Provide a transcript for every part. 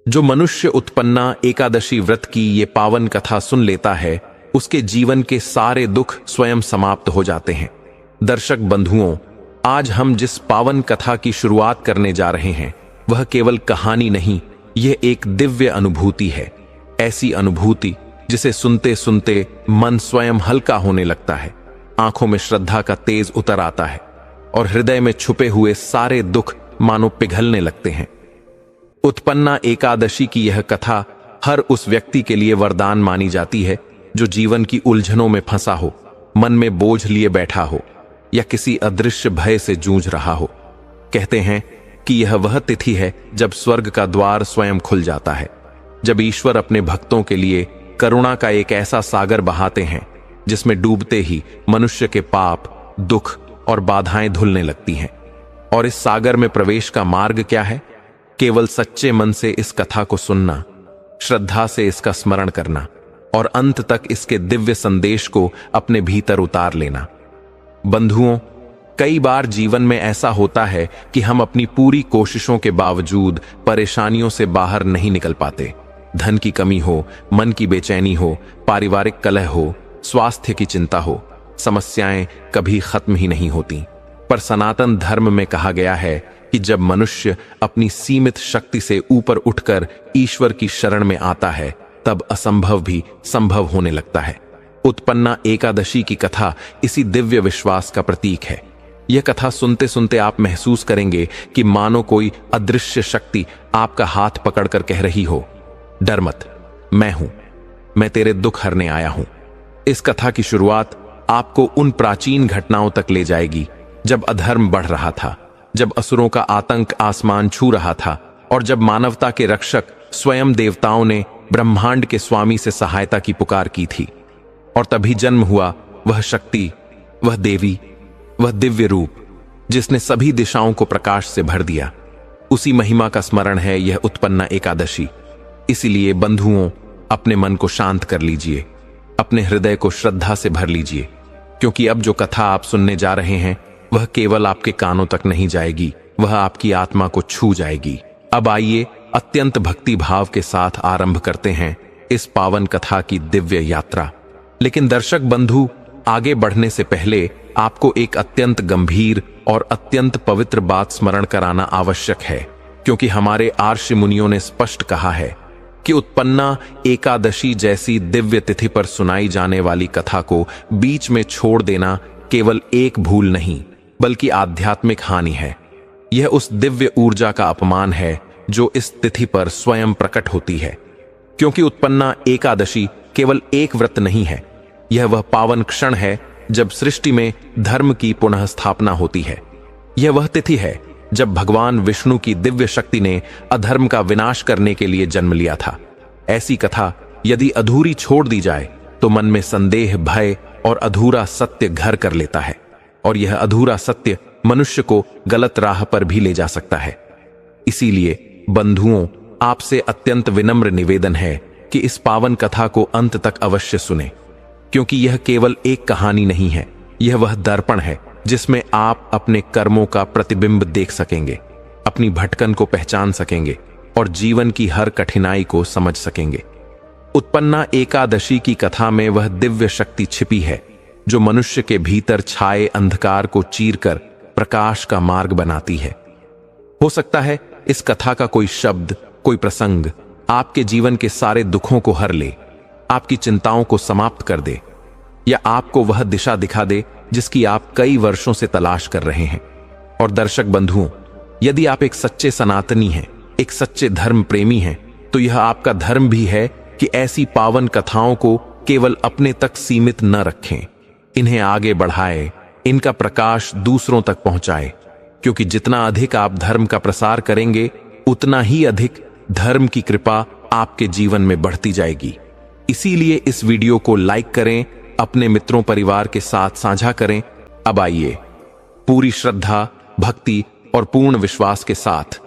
जो मनुष्य उत्पन्ना एकादशी व्रत की ये पावन कथा सुन लेता है, उसके जीवन के सारे दुख स्वयं समाप्त हो जाते हैं। दर्शक बंधुओं, आज हम जिस पावन कथा की शुरुआत करने जा रहे हैं वह केवल कहानी नहीं, यह एक दिव्य अनुभूति है। ऐसी अनुभूति जिसे सुनते सुनते मन स्वयं हल्का होने लगता है, आंखों में श्रद्धा का तेज उतर आता है और हृदय में छुपे हुए सारे दुख मानो पिघलने लगते हैं। उत्पन्ना एकादशी की यह कथा हर उस व्यक्ति के लिए वरदान मानी जाती है जो जीवन की उलझनों में फंसा हो, मन में बोझ लिए बैठा हो या किसी अदृश्य भय से जूझ रहा हो। कहते हैं कि यह वह तिथि है जब स्वर्ग का द्वार स्वयं खुल जाता है, जब ईश्वर अपने भक्तों के लिए करुणा का एक ऐसा सागर बहाते हैं जिसमें डूबते ही मनुष्य के पाप, दुख और बाधाएं धुलने लगती हैं। और इस सागर में प्रवेश का मार्ग क्या है? केवल सच्चे मन से इस कथा को सुनना, श्रद्धा से इसका स्मरण करना और अंत तक इसके दिव्य संदेश को अपने भीतर उतार लेना। बंधुओं, कई बार जीवन में ऐसा होता है कि हम अपनी पूरी कोशिशों के बावजूद परेशानियों से बाहर नहीं निकल पाते। धन की कमी हो, मन की बेचैनी हो, पारिवारिक कलह हो, स्वास्थ्य की चिंता हो, समस्याएं कभी खत्म ही नहीं होती। पर सनातन धर्म में कहा गया है कि जब मनुष्य अपनी सीमित शक्ति से ऊपर उठकर ईश्वर की शरण में आता है, तब असंभव भी संभव होने लगता है। उत्पन्ना एकादशी की कथा इसी दिव्य विश्वास का प्रतीक है। यह कथा सुनते सुनते आप महसूस करेंगे कि मानो कोई अदृश्य शक्ति आपका हाथ पकड़कर कह रही हो, डर मत, मैं हूं, मैं तेरे दुख हरने आया हूं। इस कथा की शुरुआत आपको उन प्राचीन घटनाओं तक ले जाएगी जब अधर्म बढ़ रहा था, जब असुरों का आतंक आसमान छू रहा था और जब मानवता के रक्षक स्वयं देवताओं ने ब्रह्मांड के स्वामी से सहायता की पुकार की थी। और तभी जन्म हुआ वह शक्ति, वह देवी, वह दिव्य रूप जिसने सभी दिशाओं को प्रकाश से भर दिया। उसी महिमा का स्मरण है यह उत्पन्ना एकादशी। इसीलिए बंधुओं, अपने मन को शांत कर लीजिए, अपने हृदय को श्रद्धा से भर लीजिए, क्योंकि अब जो कथा आप सुनने जा रहे हैं वह केवल आपके कानों तक नहीं जाएगी, वह आपकी आत्मा को छू जाएगी। अब आइए अत्यंत भक्ति भाव के साथ आरंभ करते हैं इस पावन कथा की दिव्य यात्रा। लेकिन दर्शक बंधु, आगे बढ़ने से पहले आपको एक अत्यंत गंभीर और अत्यंत पवित्र बात स्मरण कराना आवश्यक है, क्योंकि हमारे आर्षि मुनियों ने स्पष्ट कहा है कि उत्पन्ना एकादशी जैसी दिव्य तिथि पर सुनाई जाने वाली कथा को बीच में छोड़ देना केवल एक भूल नहीं, बल्कि आध्यात्मिक हानि है। यह उस दिव्य ऊर्जा का अपमान है जो इस तिथि पर स्वयं प्रकट होती है। क्योंकि उत्पन्ना एकादशी केवल एक व्रत नहीं है, यह वह पावन क्षण है जब सृष्टि में धर्म की पुनः स्थापना होती है। यह वह तिथि है जब भगवान विष्णु की दिव्य शक्ति ने अधर्म का विनाश करने के लिए जन्म लिया था। ऐसी कथा यदि अधूरी छोड़ दी जाए तो मन में संदेह, भय और अधूरा सत्य घर कर लेता है, और यह अधूरा सत्य मनुष्य को गलत राह पर भी ले जा सकता है। इसीलिए बंधुओं, आपसे अत्यंत विनम्र निवेदन है कि इस पावन कथा को अंत तक अवश्य सुने, क्योंकि यह केवल एक कहानी नहीं है, यह वह दर्पण है जिसमें आप अपने कर्मों का प्रतिबिंब देख सकेंगे, अपनी भटकन को पहचान सकेंगे और जीवन की हर कठिनाई को समझ सकेंगे। उत्पन्ना एकादशी की कथा में वह दिव्य शक्ति छिपी है जो मनुष्य के भीतर छाए अंधकार को चीरकर प्रकाश का मार्ग बनाती है। हो सकता है इस कथा का कोई शब्द, कोई प्रसंग आपके जीवन के सारे दुखों को हर ले, आपकी चिंताओं को समाप्त कर दे, या आपको वह दिशा दिखा दे जिसकी आप कई वर्षों से तलाश कर रहे हैं। और दर्शक बंधुओं, यदि आप एक सच्चे सनातनी हैं, एक सच्चे धर्म प्रेमी हैं, तो यह आपका धर्म भी है कि ऐसी पावन कथाओं को केवल अपने तक सीमित न रखें, इन्हें आगे बढ़ाएं, इनका प्रकाश दूसरों तक पहुंचाएं, क्योंकि जितना अधिक आप धर्म का प्रसार करेंगे, उतना ही अधिक धर्म की कृपा आपके जीवन में बढ़ती जाएगी। इसीलिए इस वीडियो को लाइक करें, अपने मित्रों परिवार के साथ साझा करें। अब आइए पूरी श्रद्धा, भक्ति और पूर्ण विश्वास के साथ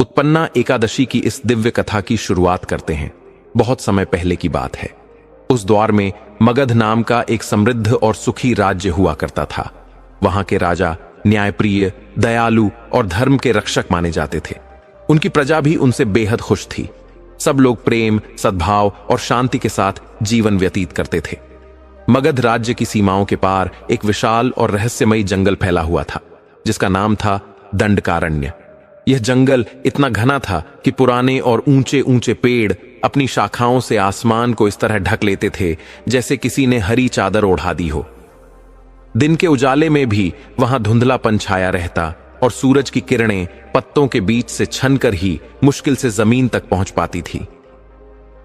उत्पन्ना एकादशी की इस दिव्य कथा की शुरुआत करते हैं। बहुत समय पहले की बात है। उस द्वार में मगध नाम का एक समृद्ध और सुखी राज्य हुआ करता था। वहां के राजा न्यायप्रिय, दयालु और धर्म के रक्षक माने जाते थे। उनकी प्रजा भी उनसे बेहद खुश थी। सब लोग प्रेम, सद्भाव और शांति के साथ जीवन व्यतीत करते थे। मगध राज्य की सीमाओं के पार एक विशाल और रहस्यमयी जंगल फैला हुआ था, जिसका नाम था दंडकारण्य। यह जंगल इतना घना था कि पुराने और ऊंचे ऊंचे पेड़ अपनी शाखाओं से आसमान को इस तरह ढक लेते थे जैसे किसी ने हरी चादर ओढ़ा दी हो। दिन के उजाले में भी वहां धुंधलापन छाया रहता और सूरज की किरणें पत्तों के बीच से छनकर ही मुश्किल से जमीन तक पहुंच पाती थी।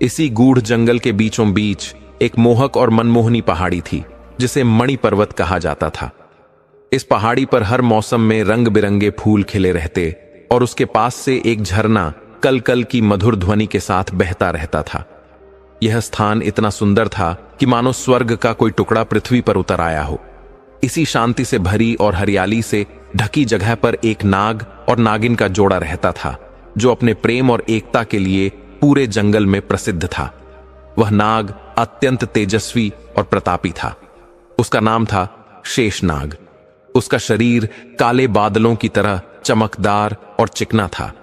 इसी गूढ़ जंगल के बीचों बीच एक मोहक और मनमोहनी पहाड़ी थी, जिसे मणि पर्वत कहा जाता था। इस पहाड़ी पर हर मौसम में रंग बिरंगे फूल खिले रहते और उसके पास से एक झरना कल कल की मधुर ध्वनि के साथ बहता रहता था। यह स्थान इतना सुंदर था कि मानो स्वर्ग का कोई टुकड़ा पृथ्वी पर उतर आया हो। इसी शांति से भरी और हरियाली से ढकी जगह पर एक नाग और नागिन का जोड़ा रहता था, जो अपने प्रेम और एकता के लिए पूरे जंगल में प्रसिद्ध था। वह नाग अत्यंत तेजस्वी और प्रतापी था। उसका नाम था शेषनाग। उसका शरीर काले बादलों की तरह चमकदार और चिकना था।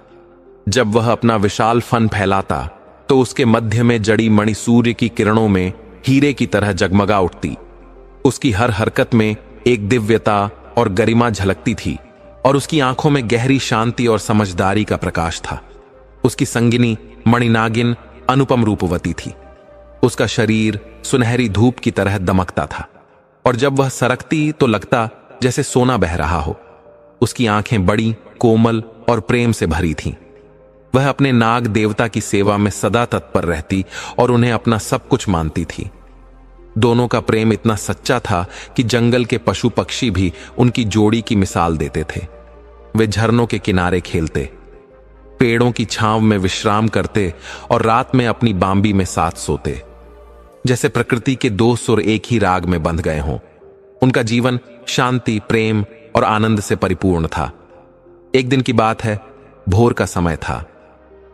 जब वह अपना विशाल फन फैलाता तो उसके मध्य में जड़ी मणि सूर्य की किरणों में हीरे की तरह जगमगा उठती। उसकी हर हरकत में एक दिव्यता और गरिमा झलकती थी और उसकी आंखों में गहरी शांति और समझदारी का प्रकाश था। उसकी संगिनी मणिनागिन अनुपम रूपवती थी। उसका शरीर सुनहरी धूप की तरह दमकता था और जब वह सरकती तो लगता जैसे सोना बह रहा हो। उसकी आंखें बड़ी, कोमल और प्रेम से भरी थीं। वह अपने नाग देवता की सेवा में सदा तत्पर रहती और उन्हें अपना सब कुछ मानती थी। दोनों का प्रेम इतना सच्चा था कि जंगल के पशु पक्षी भी उनकी जोड़ी की मिसाल देते थे। वे झरनों के किनारे खेलते, पेड़ों की छांव में विश्राम करते और रात में अपनी बांबी में साथ सोते, जैसे प्रकृति के दो सुर एक ही राग में बंध गए हों। उनका जीवन शांति, प्रेम और आनंद से परिपूर्ण था। एक दिन की बात है, भोर का समय था।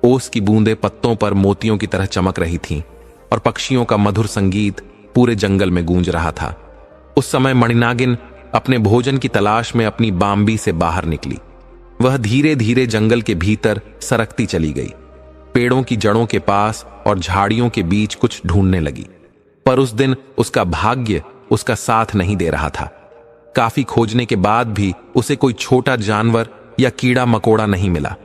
ओस की बूंदें पत्तों पर मोतियों की तरह चमक रही थीं और पक्षियों का मधुर संगीत पूरे जंगल में गूंज रहा था। उस समय मणिनागिन अपने भोजन की तलाश में अपनी बांबी से बाहर निकली। वह धीरे धीरे जंगल के भीतर सरकती चली गई, पेड़ों की जड़ों के पास और झाड़ियों के बीच कुछ ढूंढने लगी। पर उस दिन उसका भाग्य उसका साथ नहीं दे रहा था। काफी खोजने के बाद भी उसे कोई छोटा जानवर या कीड़ा मकोड़ा नहीं मिला।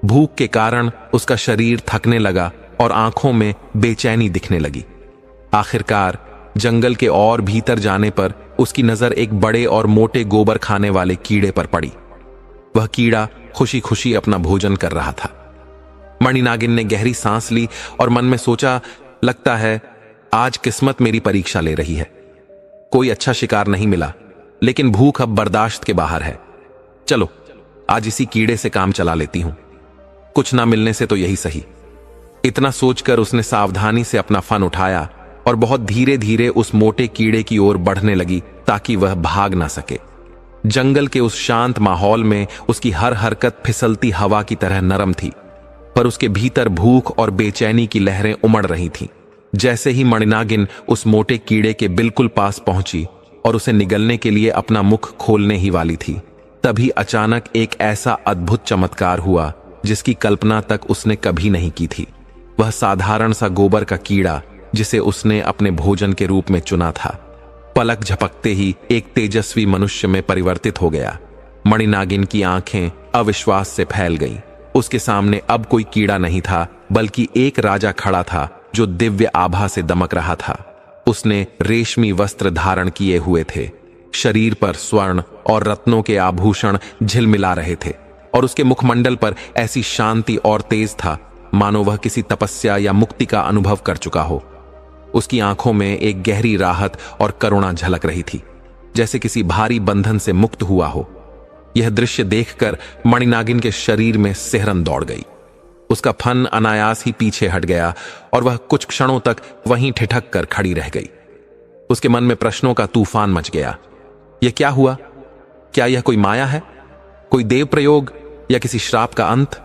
भूख के कारण उसका शरीर थकने लगा और आंखों में बेचैनी दिखने लगी। आखिरकार जंगल के और भीतर जाने पर उसकी नजर एक बड़े और मोटे गोबर खाने वाले कीड़े पर पड़ी। वह कीड़ा खुशी खुशी अपना भोजन कर रहा था। मणिनागिन ने गहरी सांस ली और मन में सोचा, लगता है आज किस्मत मेरी परीक्षा ले रही है। कोई अच्छा शिकार नहीं मिला, लेकिन भूख अब बर्दाश्त के बाहर है। चलो आज इसी कीड़े से काम चला लेती हूं, कुछ ना मिलने से तो यही सही। इतना सोचकर उसने सावधानी से अपना फन उठाया और बहुत धीरे धीरे उस मोटे कीड़े की ओर बढ़ने लगी ताकि वह भाग ना सके। जंगल के उस शांत माहौल में उसकी हर हरकत फिसलती हवा की तरह नरम थी, पर उसके भीतर भूख और बेचैनी की लहरें उमड़ रही थीं। जैसे ही मणिनागिन उस मोटे कीड़े के बिल्कुल पास पहुंची और उसे निगलने के लिए अपना मुख खोलने ही वाली थी, तभी अचानक एक ऐसा अद्भुत चमत्कार हुआ जिसकी कल्पना तक उसने कभी नहीं की थी। वह साधारण सा गोबर का कीड़ा, जिसे उसने अपने भोजन के रूप में चुना था, पलक झपकते ही एक तेजस्वी मनुष्य में परिवर्तित हो गया। मणिनागिन की आंखें अविश्वास से फैल गईं। उसके सामने अब कोई कीड़ा नहीं था, बल्कि एक राजा खड़ा था जो दिव्य आभा से दमक रहा था। उसने रेशमी वस्त्र धारण किए हुए थे, शरीर पर स्वर्ण और रत्नों के आभूषण झिलमिला रहे थे और उसके मुखमंडल पर ऐसी शांति और तेज था मानो वह किसी तपस्या या मुक्ति का अनुभव कर चुका हो। उसकी आंखों में एक गहरी राहत और करुणा झलक रही थी, जैसे किसी भारी बंधन से मुक्त हुआ हो। यह दृश्य देखकर मणिनागिन के शरीर में सिहरन दौड़ गई। उसका फन अनायास ही पीछे हट गया और वह कुछ क्षणों तक वहीं ठिठक कर खड़ी रह गई। उसके मन में प्रश्नों का तूफान मच गया। यह क्या हुआ? क्या यह कोई माया है, कोई देव प्रयोग या किसी श्राप का अंत?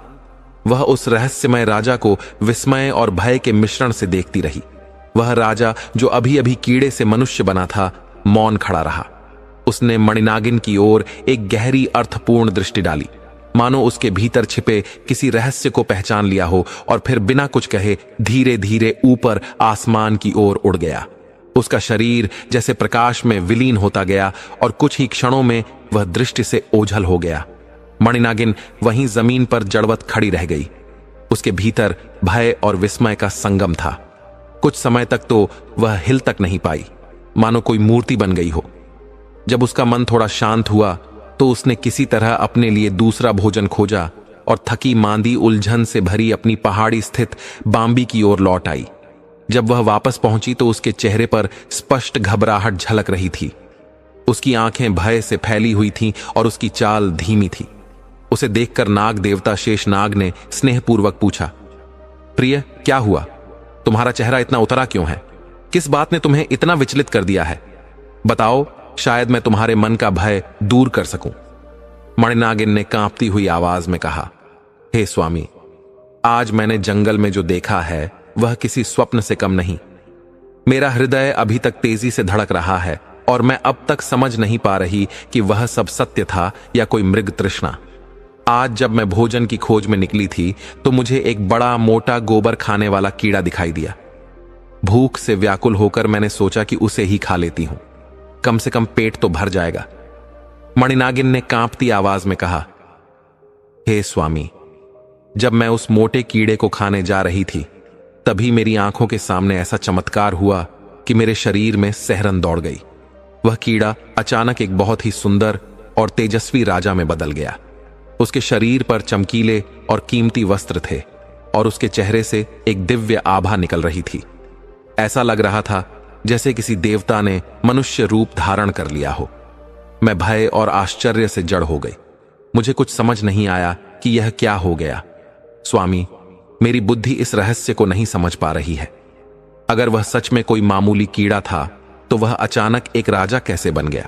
वह उस रहस्यमय राजा को विस्मय और भय के मिश्रण से देखती रही। वह राजा जो अभी अभी कीड़े से मनुष्य बना था, मौन खड़ा रहा। उसने मणिनागिन की ओर एक गहरी अर्थपूर्ण दृष्टि डाली, मानो उसके भीतर छिपे किसी रहस्य को पहचान लिया हो, और फिर बिना कुछ कहे धीरे धीरे ऊपर आसमान की ओर उड़ गया। उसका शरीर जैसे प्रकाश में विलीन होता गया और कुछ ही क्षणों में वह दृष्टि से ओझल हो गया। मणिनागिन वहीं जमीन पर जड़वत खड़ी रह गई। उसके भीतर भय और विस्मय का संगम था। कुछ समय तक तो वह हिल तक नहीं पाई, मानो कोई मूर्ति बन गई हो। जब उसका मन थोड़ा शांत हुआ तो उसने किसी तरह अपने लिए दूसरा भोजन खोजा और थकी मांदी उलझन से भरी अपनी पहाड़ी स्थित बाम्बी की ओर लौट आई। जब वह वापस पहुंची तो उसके चेहरे पर स्पष्ट घबराहट झलक रही थी। उसकी आंखें भय से फैली हुई थीं और उसकी चाल धीमी थी। उसे देखकर नाग देवता शेषनाग ने स्नेहपूर्वक पूछा, प्रिय, क्या हुआ? तुम्हारा चेहरा इतना उतरा क्यों है? किस बात ने तुम्हें इतना विचलित कर दिया है? बताओ, शायद मैं तुम्हारे मन का भय दूर कर सकूं। मणिनागिन ने कांपती हुई आवाज में कहा, हे स्वामी, आज मैंने जंगल में जो देखा है वह किसी स्वप्न से कम नहीं। मेरा हृदय अभी तक तेजी से धड़क रहा है और मैं अब तक समझ नहीं पा रही कि वह सब सत्य था या कोई मृग तृष्णा। आज जब मैं भोजन की खोज में निकली थी तो मुझे एक बड़ा मोटा गोबर खाने वाला कीड़ा दिखाई दिया। भूख से व्याकुल होकर मैंने सोचा कि उसे ही खा लेती हूं, कम से कम पेट तो भर जाएगा। मणिनागिन ने कांपती आवाज में कहा, हे स्वामी, जब मैं उस मोटे कीड़े को खाने जा रही थी तभी मेरी आंखों के सामने ऐसा चमत्कार हुआ कि मेरे शरीर में सिहरन दौड़ गई। वह कीड़ा अचानक एक बहुत ही सुंदर और तेजस्वी राजा में बदल गया। उसके शरीर पर चमकीले और कीमती वस्त्र थे और उसके चेहरे से एक दिव्य आभा निकल रही थी। ऐसा लग रहा था जैसे किसी देवता ने मनुष्य रूप धारण कर लिया हो। मैं भय और आश्चर्य से जड़ हो गई। मुझे कुछ समझ नहीं आया कि यह क्या हो गया। स्वामी, मेरी बुद्धि इस रहस्य को नहीं समझ पा रही है। अगर वह सच में कोई मामूली कीड़ा था तो वह अचानक एक राजा कैसे बन गया?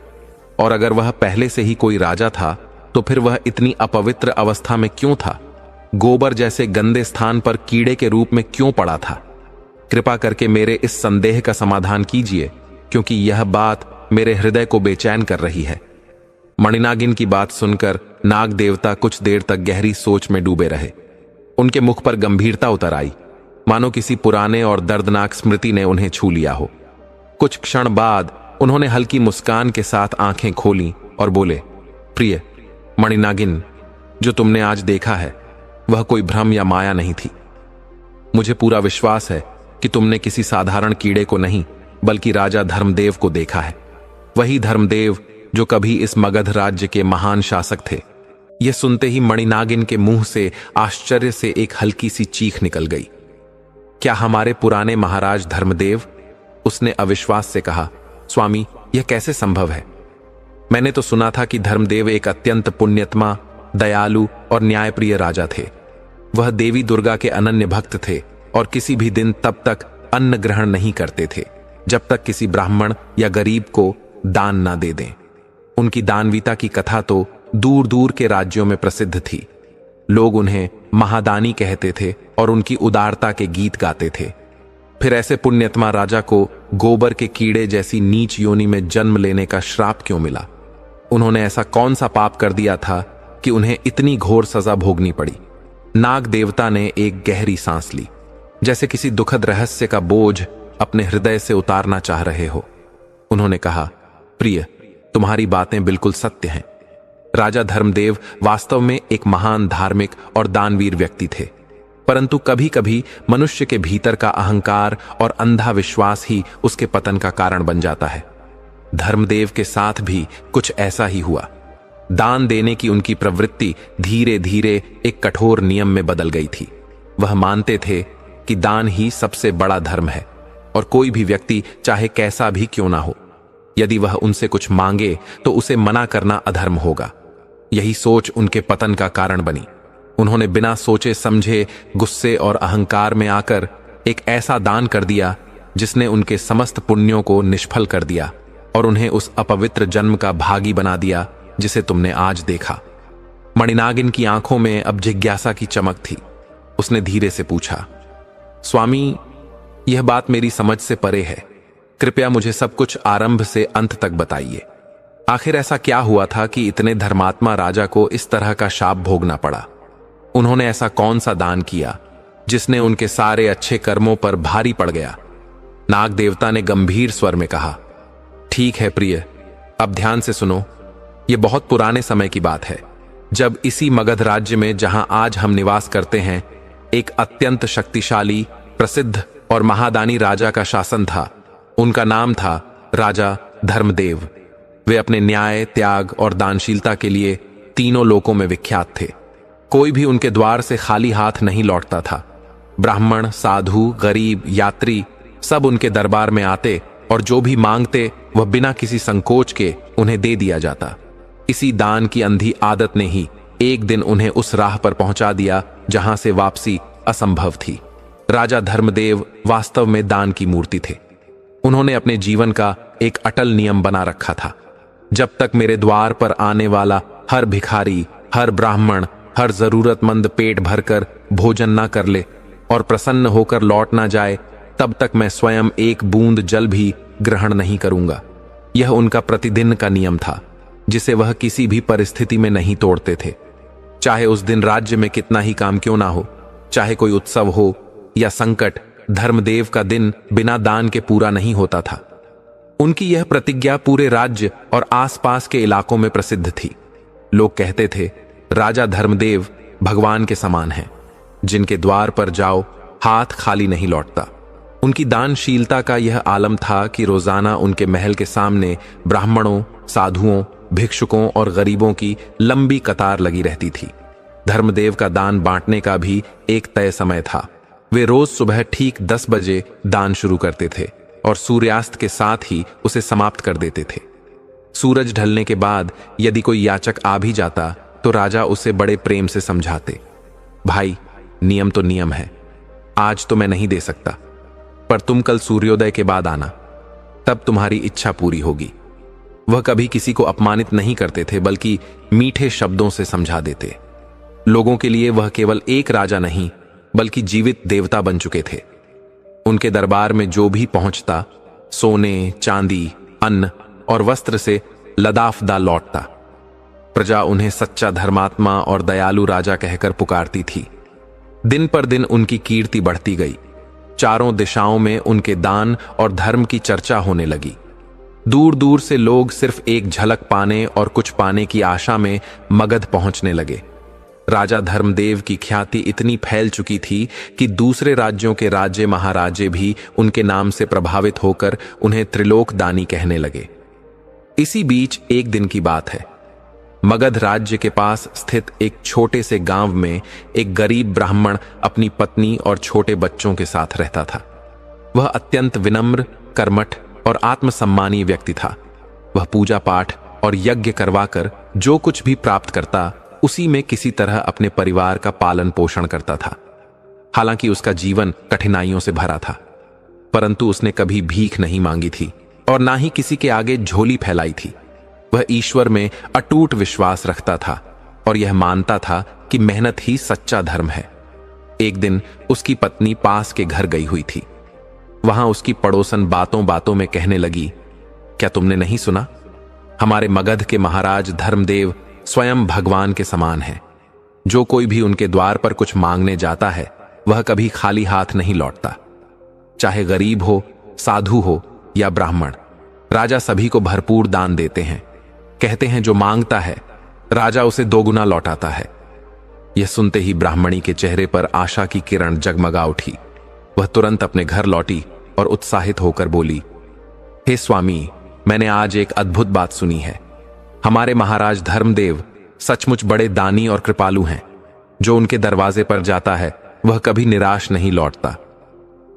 और अगर वह पहले से ही कोई राजा था तो फिर वह इतनी अपवित्र अवस्था में क्यों था? गोबर जैसे गंदे स्थान पर कीड़े के रूप में क्यों पड़ा था? कृपा करके मेरे इस संदेह का समाधान कीजिए, क्योंकि यह बात मेरे हृदय को बेचैन कर रही है। मणिनागिन की बात सुनकर नाग देवता कुछ देर तक गहरी सोच में डूबे रहे। उनके मुख पर गंभीरता उतर आई, मानो किसी पुराने और दर्दनाक स्मृति ने उन्हें छू लिया हो। कुछ क्षण बाद उन्होंने हल्की मुस्कान के साथ आंखें खोली और बोले, प्रिय मणिनागिन, जो तुमने आज देखा है वह कोई भ्रम या माया नहीं थी। मुझे पूरा विश्वास है कि तुमने किसी साधारण कीड़े को नहीं बल्कि राजा धर्मदेव को देखा है। वही धर्मदेव जो कभी इस मगध राज्य के महान शासक थे। यह सुनते ही मणिनागिन के मुंह से आश्चर्य से एक हल्की सी चीख निकल गई। क्या हमारे पुराने महाराज धर्मदेव? उसने अविश्वास से कहा, स्वामी, यह कैसे संभव है? मैंने तो सुना था कि धर्मदेव एक अत्यंत पुण्यत्मा, दयालु और न्यायप्रिय राजा थे। वह देवी दुर्गा के अनन्य भक्त थे और किसी भी दिन तब तक अन्न ग्रहण नहीं करते थे जब तक किसी ब्राह्मण या गरीब को दान ना दे दें। उनकी दानवीता की कथा तो दूर दूर के राज्यों में प्रसिद्ध थी। लोग उन्हें महादानी कहते थे और उनकी उदारता के गीत गाते थे। फिर ऐसे पुण्यत्मा राजा को गोबर के कीड़े जैसी नीच योनि में जन्म लेने का श्राप क्यों मिला? उन्होंने ऐसा कौन सा पाप कर दिया था कि उन्हें इतनी घोर सजा भोगनी पड़ी? नाग देवता ने एक गहरी सांस ली, जैसे किसी दुखद रहस्य का बोझ अपने हृदय से उतारना चाह रहे हो। उन्होंने कहा, प्रिय, तुम्हारी बातें बिल्कुल सत्य हैं। राजा धर्मदेव वास्तव में एक महान धार्मिक और दानवीर व्यक्ति थे, परंतु कभी कभी मनुष्य के भीतर का अहंकार और अंधा विश्वास ही उसके पतन का कारण बन जाता है। धर्मदेव के साथ भी कुछ ऐसा ही हुआ। दान देने की उनकी प्रवृत्ति धीरे धीरे एक कठोर नियम में बदल गई थी। वह मानते थे कि दान ही सबसे बड़ा धर्म है और कोई भी व्यक्ति चाहे कैसा भी क्यों ना हो, यदि वह उनसे कुछ मांगे तो उसे मना करना अधर्म होगा। यही सोच उनके पतन का कारण बनी। उन्होंने बिना सोचे समझे गुस्से और अहंकार में आकर एक ऐसा दान कर दिया जिसने उनके समस्त पुण्यों को निष्फल कर दिया और उन्हें उस अपवित्र जन्म का भागी बना दिया जिसे तुमने आज देखा। मणिनागिन की आंखों में अब जिज्ञासा की चमक थी। उसने धीरे से पूछा, स्वामी, यह बात मेरी समझ से परे है। कृपया मुझे सब कुछ आरंभ से अंत तक बताइए। आखिर ऐसा क्या हुआ था कि इतने धर्मात्मा राजा को इस तरह का शाप भोगना पड़ा? उन्होंने ऐसा कौन सा दान किया जिसने उनके सारे अच्छे कर्मों पर भारी पड़ गया? नाग देवता ने गंभीर स्वर में कहा, ठीक है प्रिय, अब ध्यान से सुनो। यह बहुत पुराने समय की बात है, जब इसी मगध राज्य में, जहां आज हम निवास करते हैं, एक अत्यंत शक्तिशाली, प्रसिद्ध और महादानी राजा का शासन था। उनका नाम था राजा धर्मदेव। वे अपने न्याय, त्याग और दानशीलता के लिए तीनों लोकों में विख्यात थे। कोई भी उनके द्वार से खाली हाथ नहीं लौटता था। ब्राह्मण, साधु, गरीब, यात्री सब उनके दरबार में आते और जो भी मांगते वह बिना किसी संकोच के उन्हें दे दिया जाता। इसी दान की अंधी आदत ने ही एक दिन उन्हें उस राह पर पहुंचा दिया जहां से वापसी असंभव थी। राजा धर्मदेव वास्तव में दान की मूर्ति थे। उन्होंने अपने जीवन का एक अटल नियम बना रखा था, जब तक मेरे द्वार पर आने वाला हर भिखारी, हर ब्राह्मण, हर जरूरतमंद पेट भरकर भोजन ना कर ले और प्रसन्न होकर लौट ना जाए, तब तक मैं स्वयं एक बूंद जल भी ग्रहण नहीं करूंगा। यह उनका प्रतिदिन का नियम था, जिसे वह किसी भी परिस्थिति में नहीं तोड़ते थे। चाहे उस दिन राज्य में कितना ही काम क्यों ना हो, चाहे कोई उत्सव हो या संकट, धर्मदेव का दिन बिना दान के पूरा नहीं होता था। उनकी यह प्रतिज्ञा पूरे राज्य और आसपास के इलाकों में प्रसिद्ध थी। लोग कहते थे, राजा धर्मदेव भगवान के समान हैं, जिनके द्वार पर जाओ हाथ खाली नहीं लौटता। उनकी दानशीलता का यह आलम था कि रोजाना उनके महल के सामने ब्राह्मणों, साधुओं, भिक्षुकों और गरीबों की लंबी कतार लगी रहती थी। धर्मदेव का दान बांटने का भी एक तय समय था। वे रोज सुबह ठीक 10 बजे दान शुरू करते थे और सूर्यास्त के साथ ही उसे समाप्त कर देते थे। सूरज ढलने के बाद यदि कोई याचक आ भी जाता तो राजा उसे बड़े प्रेम से समझाते, भाई नियम तो नियम है, आज तो मैं नहीं दे सकता, पर तुम कल सूर्योदय के बाद आना, तब तुम्हारी इच्छा पूरी होगी। वह कभी किसी को अपमानित नहीं करते थे, बल्कि मीठे शब्दों से समझा देते। लोगों के लिए वह केवल एक राजा नहीं, बल्कि जीवित देवता बन चुके थे। उनके दरबार में जो भी पहुंचता, सोने, चांदी, अन्न और वस्त्र से लदाफदा लौटता। प्रजा उन्हें सच्चा धर्मात्मा और दयालु राजा कहकर पुकारती थी। दिन पर दिन उनकी कीर्ति बढ़ती गई। चारों दिशाओं में उनके दान और धर्म की चर्चा होने लगी। दूर दूर से लोग सिर्फ एक झलक पाने और कुछ पाने की आशा में मगध पहुंचने लगे। राजा धर्मदेव की ख्याति इतनी फैल चुकी थी कि दूसरे राज्यों के राजे महाराजे भी उनके नाम से प्रभावित होकर उन्हें त्रिलोकदानी कहने लगे। इसी बीच एक दिन की बात है। मगध राज्य के पास स्थित एक छोटे से गांव में एक गरीब ब्राह्मण अपनी पत्नी और छोटे बच्चों के साथ रहता था। वह अत्यंत विनम्र, कर्मठ और आत्मसम्मानी व्यक्ति था। वह पूजा पाठ और यज्ञ करवाकर जो कुछ भी प्राप्त करता, उसी में किसी तरह अपने परिवार का पालन पोषण करता था। हालांकि उसका जीवन कठिनाइयों से भरा था, परंतु उसने कभी भीख नहीं मांगी थी और ना ही किसी के आगे झोली फैलाई थी। वह ईश्वर में अटूट विश्वास रखता था और यह मानता था कि मेहनत ही सच्चा धर्म है। एक दिन उसकी पत्नी पास के घर गई हुई थी। वहां उसकी पड़ोसन बातों बातों में कहने लगी, क्या तुमने नहीं सुना? हमारे मगध के महाराज धर्मदेव स्वयं भगवान के समान है। जो कोई भी उनके द्वार पर कुछ मांगने जाता है, वह कभी खाली हाथ नहीं लौटता। चाहे गरीब हो, साधु हो या ब्राह्मण, राजा सभी को भरपूर दान देते हैं। कहते हैं जो मांगता है, राजा उसे दोगुना लौटाता है। यह सुनते ही ब्राह्मणी के चेहरे पर आशा की किरण जगमगा उठी। वह तुरंत अपने घर लौटी और उत्साहित होकर बोली, हे स्वामी, मैंने आज एक अद्भुत बात सुनी है। हमारे महाराज धर्मदेव सचमुच बड़े दानी और कृपालु हैं। जो उनके दरवाजे पर जाता है, वह कभी निराश नहीं लौटता।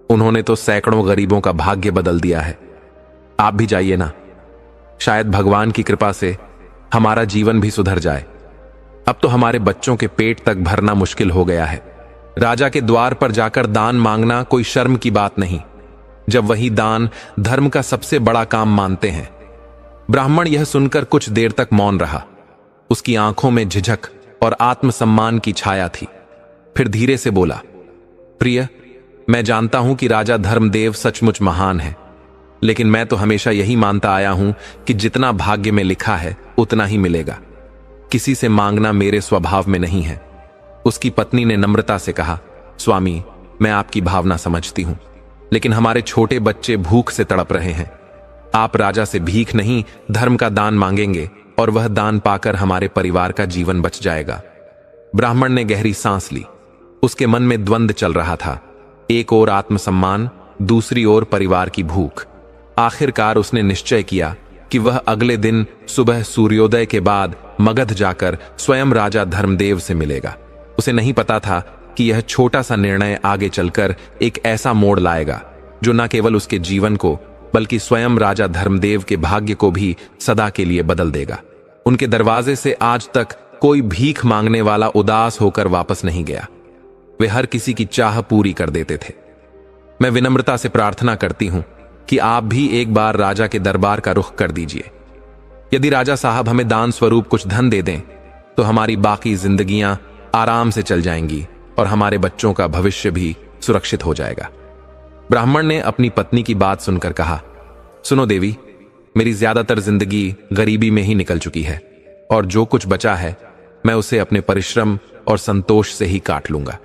उन्होंने तो सैकड़ों गरीबों का भाग्य बदल दिया है। आप भी जाइए ना, शायद भगवान की कृपा से हमारा जीवन भी सुधर जाए। अब तो हमारे बच्चों के पेट तक भरना मुश्किल हो गया है। राजा के द्वार पर जाकर दान मांगना कोई शर्म की बात नहीं, जब वही दान धर्म का सबसे बड़ा काम मानते हैं। ब्राह्मण यह सुनकर कुछ देर तक मौन रहा। उसकी आंखों में झिझक और आत्मसम्मान की छाया थी। फिर धीरे से बोला, प्रिय, मैं जानता हूं कि राजा धर्मदेव सचमुच महान है, लेकिन मैं तो हमेशा यही मानता आया हूं कि जितना भाग्य में लिखा है उतना ही मिलेगा। किसी से मांगना मेरे स्वभाव में नहीं है। उसकी पत्नी ने नम्रता से कहा, स्वामी, मैं आपकी भावना समझती हूं, लेकिन हमारे छोटे बच्चे भूख से तड़प रहे हैं। आप राजा से भीख नहीं, धर्म का दान मांगेंगे और वह दान पाकर हमारे परिवार का जीवन बच जाएगा। ब्राह्मण ने गहरी सांस ली। उसके मन में द्वंद्व चल रहा था, एक ओर आत्मसम्मान, दूसरी ओर परिवार की भूख। आखिरकार उसने निश्चय किया कि वह अगले दिन सुबह सूर्योदय के बाद मगध जाकर स्वयं राजा धर्मदेव से मिलेगा। उसे नहीं पता था कि यह छोटा सा निर्णय आगे चलकर एक ऐसा मोड़ लाएगा जो न केवल उसके जीवन को बल्कि स्वयं राजा धर्मदेव के भाग्य को भी सदा के लिए बदल देगा। उनके दरवाजे से आज तक कोई भीख मांगने वाला उदास होकर वापस नहीं गया। वे हर किसी की चाह पूरी कर देते थे। मैं विनम्रता से प्रार्थना करती हूं कि आप भी एक बार राजा के दरबार का रुख कर दीजिए। यदि राजा साहब हमें दान स्वरूप कुछ धन दे दें तो हमारी बाकी जिंदगियां आराम से चल जाएंगी और हमारे बच्चों का भविष्य भी सुरक्षित हो जाएगा। ब्राह्मण ने अपनी पत्नी की बात सुनकर कहा, सुनो देवी, मेरी ज्यादातर जिंदगी गरीबी में ही निकल चुकी है और जो कुछ बचा है मैं उसे अपने परिश्रम और संतोष से ही काट लूंगा।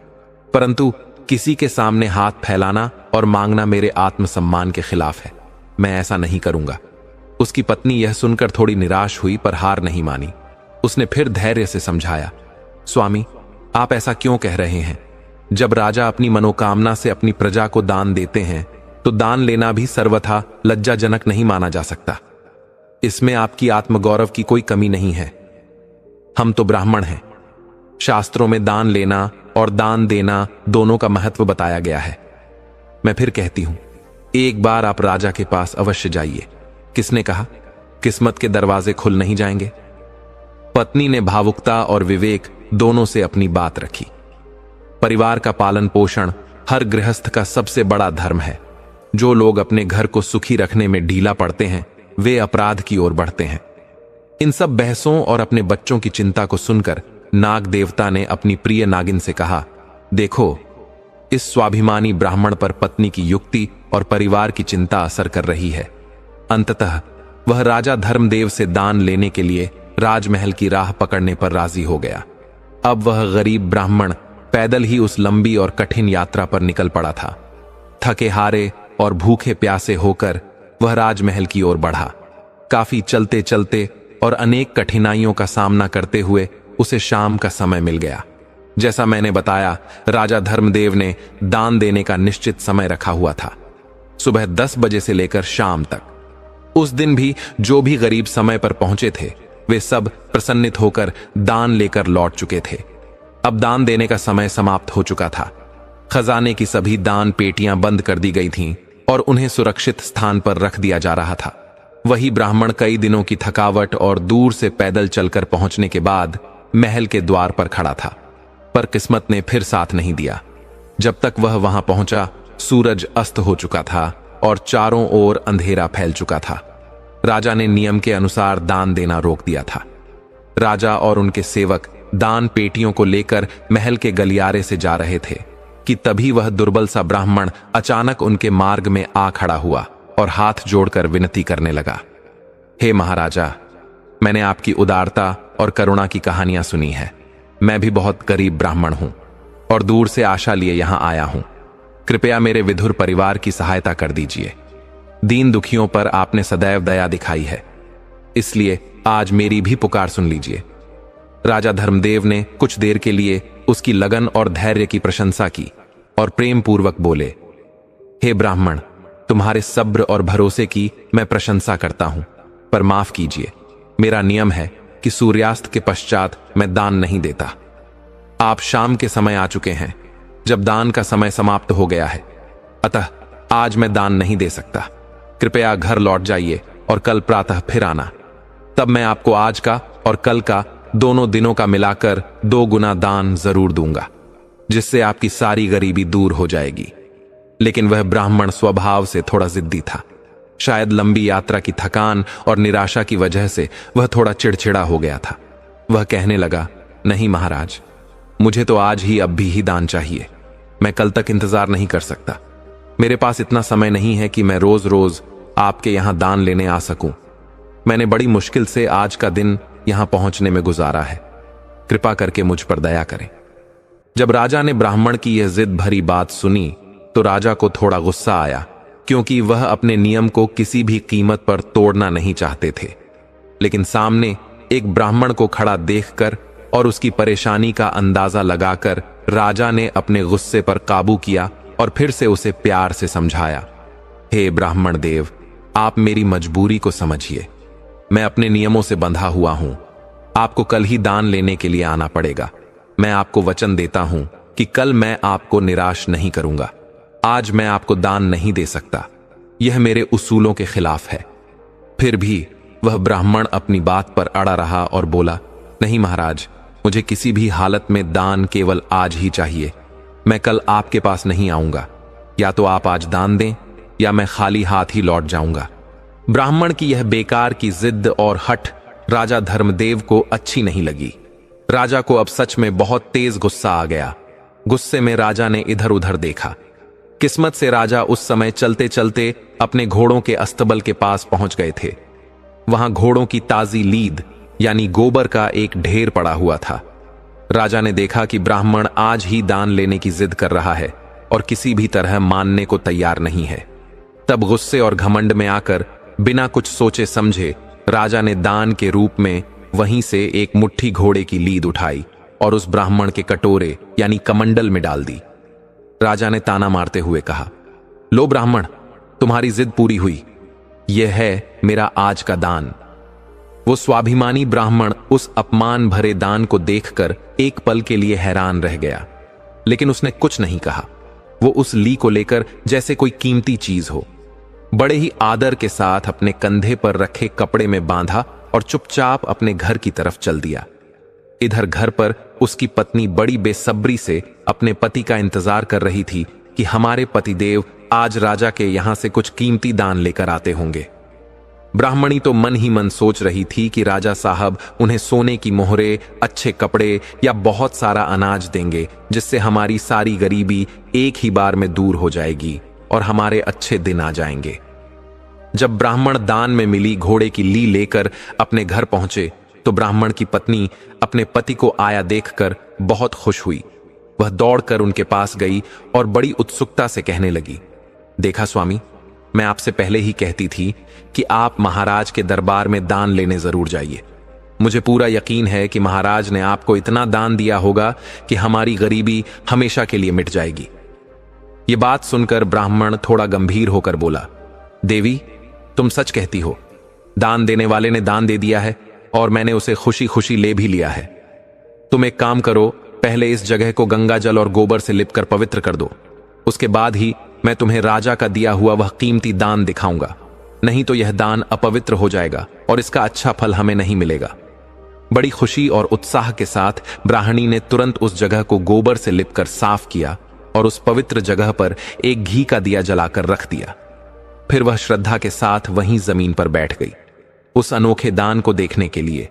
परंतु किसी के सामने हाथ फैलाना और मांगना मेरे आत्मसम्मान के खिलाफ है। मैं ऐसा नहीं करूंगा। उसकी पत्नी यह सुनकर थोड़ी निराश हुई पर हार नहीं मानी। उसने फिर धैर्य से समझाया, स्वामी, आप ऐसा क्यों कह रहे हैं? जब राजा अपनी मनोकामना से अपनी प्रजा को दान देते हैं तो दान लेना भी सर्वथा लज्जाजनक नहीं माना जा सकता। इसमें आपकी आत्मगौरव की कोई कमी नहीं है। हम तो ब्राह्मण हैं। शास्त्रों में दान लेना और दान देना दोनों का महत्व बताया गया है। मैं फिर कहती हूं, एक बार आप राजा के पास अवश्य जाइए। किसने कहा किस्मत के दरवाजे खुल नहीं जाएंगे? पत्नी ने भावुकता और विवेक दोनों से अपनी बात रखी। परिवार का पालन पोषण हर गृहस्थ का सबसे बड़ा धर्म है। जो लोग अपने घर को सुखी रखने में ढीला पड़ते हैं वे अपराध की ओर बढ़ते हैं। इन सब बहसों और अपने बच्चों की चिंता को सुनकर नाग देवता ने अपनी प्रिय नागिन से कहा, देखो, इस स्वाभिमानी ब्राह्मण पर पत्नी की युक्ति और परिवार की चिंता असर कर रही है। अंततः वह राजा धर्मदेव से दान लेने के लिए राजमहल की राह पकड़ने पर राजी हो गया। अब वह गरीब ब्राह्मण पैदल ही उस लंबी और कठिन यात्रा पर निकल पड़ा था। थके हारे और भूखे प्यासे होकर वह राजमहल की ओर बढ़ा। काफी चलते चलते और अनेक कठिनाइयों का सामना करते हुए उसे शाम का समय मिल गया। जैसा मैंने बताया, राजा धर्मदेव ने दान देने का निश्चित समय रखा हुआ था, सुबह 10 बजे से लेकर शाम तक। उस दिन भी जो भी गरीब समय पर पहुंचे थे वे सब प्रसन्नित होकर दान लेकर लौट चुके थे। अब दान देने का समय समाप्त हो चुका था। खजाने की सभी दान पेटियां बंद कर दी गई थीं और उन्हें सुरक्षित स्थान पर रख दिया जा रहा था। वही ब्राह्मण कई दिनों की थकावट और दूर से पैदल चलकर पहुंचने के बाद महल के द्वार पर खड़ा था, पर किस्मत ने फिर साथ नहीं दिया। जब तक वह वहां पहुंचा सूरज अस्त हो चुका था और चारों ओर अंधेरा फैल चुका था। राजा ने नियम के अनुसार दान देना रोक दिया था। राजा और उनके सेवक दान पेटियों को लेकर महल के गलियारे से जा रहे थे कि तभी वह दुर्बल सा ब्राह्मण अचानक उनके मार्ग में आ खड़ा हुआ और हाथ जोड़कर विनती करने लगा, हे महाराजा, मैंने आपकी उदारता और करुणा की कहानियां सुनी है। मैं भी बहुत गरीब ब्राह्मण हूं और दूर से आशा लिए यहां आया हूं। कृपया मेरे विधुर परिवार की सहायता कर दीजिए। दीन दुखियों पर आपने सदैव दया दिखाई है, इसलिए आज मेरी भी पुकार सुन लीजिए। राजा धर्मदेव ने कुछ देर के लिए उसकी लगन और धैर्य की प्रशंसा की और प्रेम पूर्वक बोले, हे ब्राह्मण, तुम्हारे सब्र और भरोसे की मैं प्रशंसा करता हूं, पर माफ कीजिए, मेरा नियम है कि सूर्यास्त के पश्चात मैं दान नहीं देता। आप शाम के समय आ चुके हैं, जब दान का समय समाप्त हो गया है, अतः आज मैं दान नहीं दे सकता। कृपया घर लौट जाइए और कल प्रातः फिर आना, तब मैं आपको आज का और कल का दोनों दिनों का मिलाकर 2 गुना दान जरूर दूंगा, जिससे आपकी सारी गरीबी दूर हो जाएगी। लेकिन वह ब्राह्मण स्वभाव से थोड़ा जिद्दी था। शायद लंबी यात्रा की थकान और निराशा की वजह से वह थोड़ा चिड़चिड़ा हो गया था। वह कहने लगा, नहीं महाराज, मुझे तो आज ही अब भी ही दान चाहिए। मैं कल तक इंतजार नहीं कर सकता। मेरे पास इतना समय नहीं है कि मैं रोज रोज आपके यहां दान लेने आ सकूं। मैंने बड़ी मुश्किल से आज का दिन यहां पहुंचने में गुजारा है, कृपा करके मुझ पर दया करें। जब राजा ने ब्राह्मण की यह जिद भरी बात सुनी तो राजा को थोड़ा गुस्सा आया, क्योंकि वह अपने नियम को किसी भी कीमत पर तोड़ना नहीं चाहते थे। लेकिन सामने एक ब्राह्मण को खड़ा देखकर और उसकी परेशानी का अंदाजा लगाकर राजा ने अपने गुस्से पर काबू किया और फिर से उसे प्यार से समझाया। हे ब्राह्मण देव, आप मेरी मजबूरी को समझिए। मैं अपने नियमों से बंधा हुआ हूं। आपको कल ही दान लेने के लिए आना पड़ेगा। मैं आपको वचन देता हूं कि कल मैं आपको निराश नहीं करूंगा। आज मैं आपको दान नहीं दे सकता, यह मेरे उसूलों के खिलाफ है। फिर भी वह ब्राह्मण अपनी बात पर अड़ा रहा और बोला, नहीं महाराज, मुझे किसी भी हालत में दान केवल आज ही चाहिए। मैं कल आपके पास नहीं आऊंगा। या तो आप आज दान दें या मैं खाली हाथ ही लौट जाऊंगा। ब्राह्मण की यह बेकार की जिद और हठ राजा धर्मदेव को अच्छी नहीं लगी। राजा को अब सच में बहुत तेज गुस्सा आ गया। गुस्से में राजा ने इधर उधर देखा। किस्मत से राजा उस समय चलते चलते अपने घोड़ों के अस्तबल के पास पहुंच गए थे। वहां घोड़ों की ताजी लीद यानी गोबर का एक ढेर पड़ा हुआ था। राजा ने देखा कि ब्राह्मण आज ही दान लेने की जिद कर रहा है और किसी भी तरह मानने को तैयार नहीं है। तब गुस्से और घमंड में आकर बिना कुछ सोचे समझे राजा ने दान के रूप में वहीं से एक मुट्ठी घोड़े की लीद उठाई और उस ब्राह्मण के कटोरे यानी कमंडल में डाल दी। राजा ने ताना मारते हुए कहा, लो ब्राह्मण, तुम्हारी जिद पूरी हुई। यह है मेरा आज का दान। वो स्वाभिमानी ब्राह्मण उस अपमान भरे दान को देखकर एक पल के लिए हैरान रह गया, लेकिन उसने कुछ नहीं कहा। वो उस ली को लेकर जैसे कोई कीमती चीज हो, बड़े ही आदर के साथ अपने कंधे पर रखे कपड़े में बांधा और चुपचाप अपने घर की तरफ चल दिया। इधर घर पर उसकी पत्नी बड़ी बेसब्री से अपने पति का इंतजार कर रही थी कि हमारे पतिदेव आज राजा के यहां से कुछ कीमती दान लेकर आते होंगे। ब्राह्मणी तो मन ही मन सोच रही थी कि राजा साहब उन्हें सोने की मोहरे, अच्छे कपड़े या बहुत सारा अनाज देंगे, जिससे हमारी सारी गरीबी एक ही बार में दूर हो जाएगी और हमारे अच्छे दिन आ जाएंगे। जब ब्राह्मण दान में मिली घोड़े की ली लेकर अपने घर पहुंचे तो ब्राह्मण की पत्नी अपने पति को आया देखकर बहुत खुश हुई। वह दौड़कर उनके पास गई और बड़ी उत्सुकता से कहने लगी, देखा स्वामी, मैं आपसे पहले ही कहती थी कि आप महाराज के दरबार में दान लेने जरूर जाइए। मुझे पूरा यकीन है कि महाराज ने आपको इतना दान दिया होगा कि हमारी गरीबी हमेशा के लिए मिट जाएगी। ये बात सुनकर ब्राह्मण थोड़ा गंभीर होकर बोला, देवी, तुम सच कहती हो। दान देने वाले ने दान दे दिया है और मैंने उसे खुशी खुशी ले भी लिया है। तुम एक काम करो, पहले इस जगह को गंगा जल और गोबर से लिपकर पवित्र कर दो। उसके बाद ही मैं तुम्हें राजा का दिया हुआ वह कीमती दान दिखाऊंगा। नहीं तो यह दान अपवित्र हो जाएगा और इसका अच्छा फल हमें नहीं मिलेगा। बड़ी खुशी और उत्साह के साथ ब्राह्मणी ने तुरंत उस जगह को गोबर से लिपकर साफ किया और उस पवित्र जगह पर एक घी का दिया जलाकर रख दिया। फिर वह श्रद्धा के साथ वहीं जमीन पर बैठ गई उस अनोखे दान को देखने के लिए।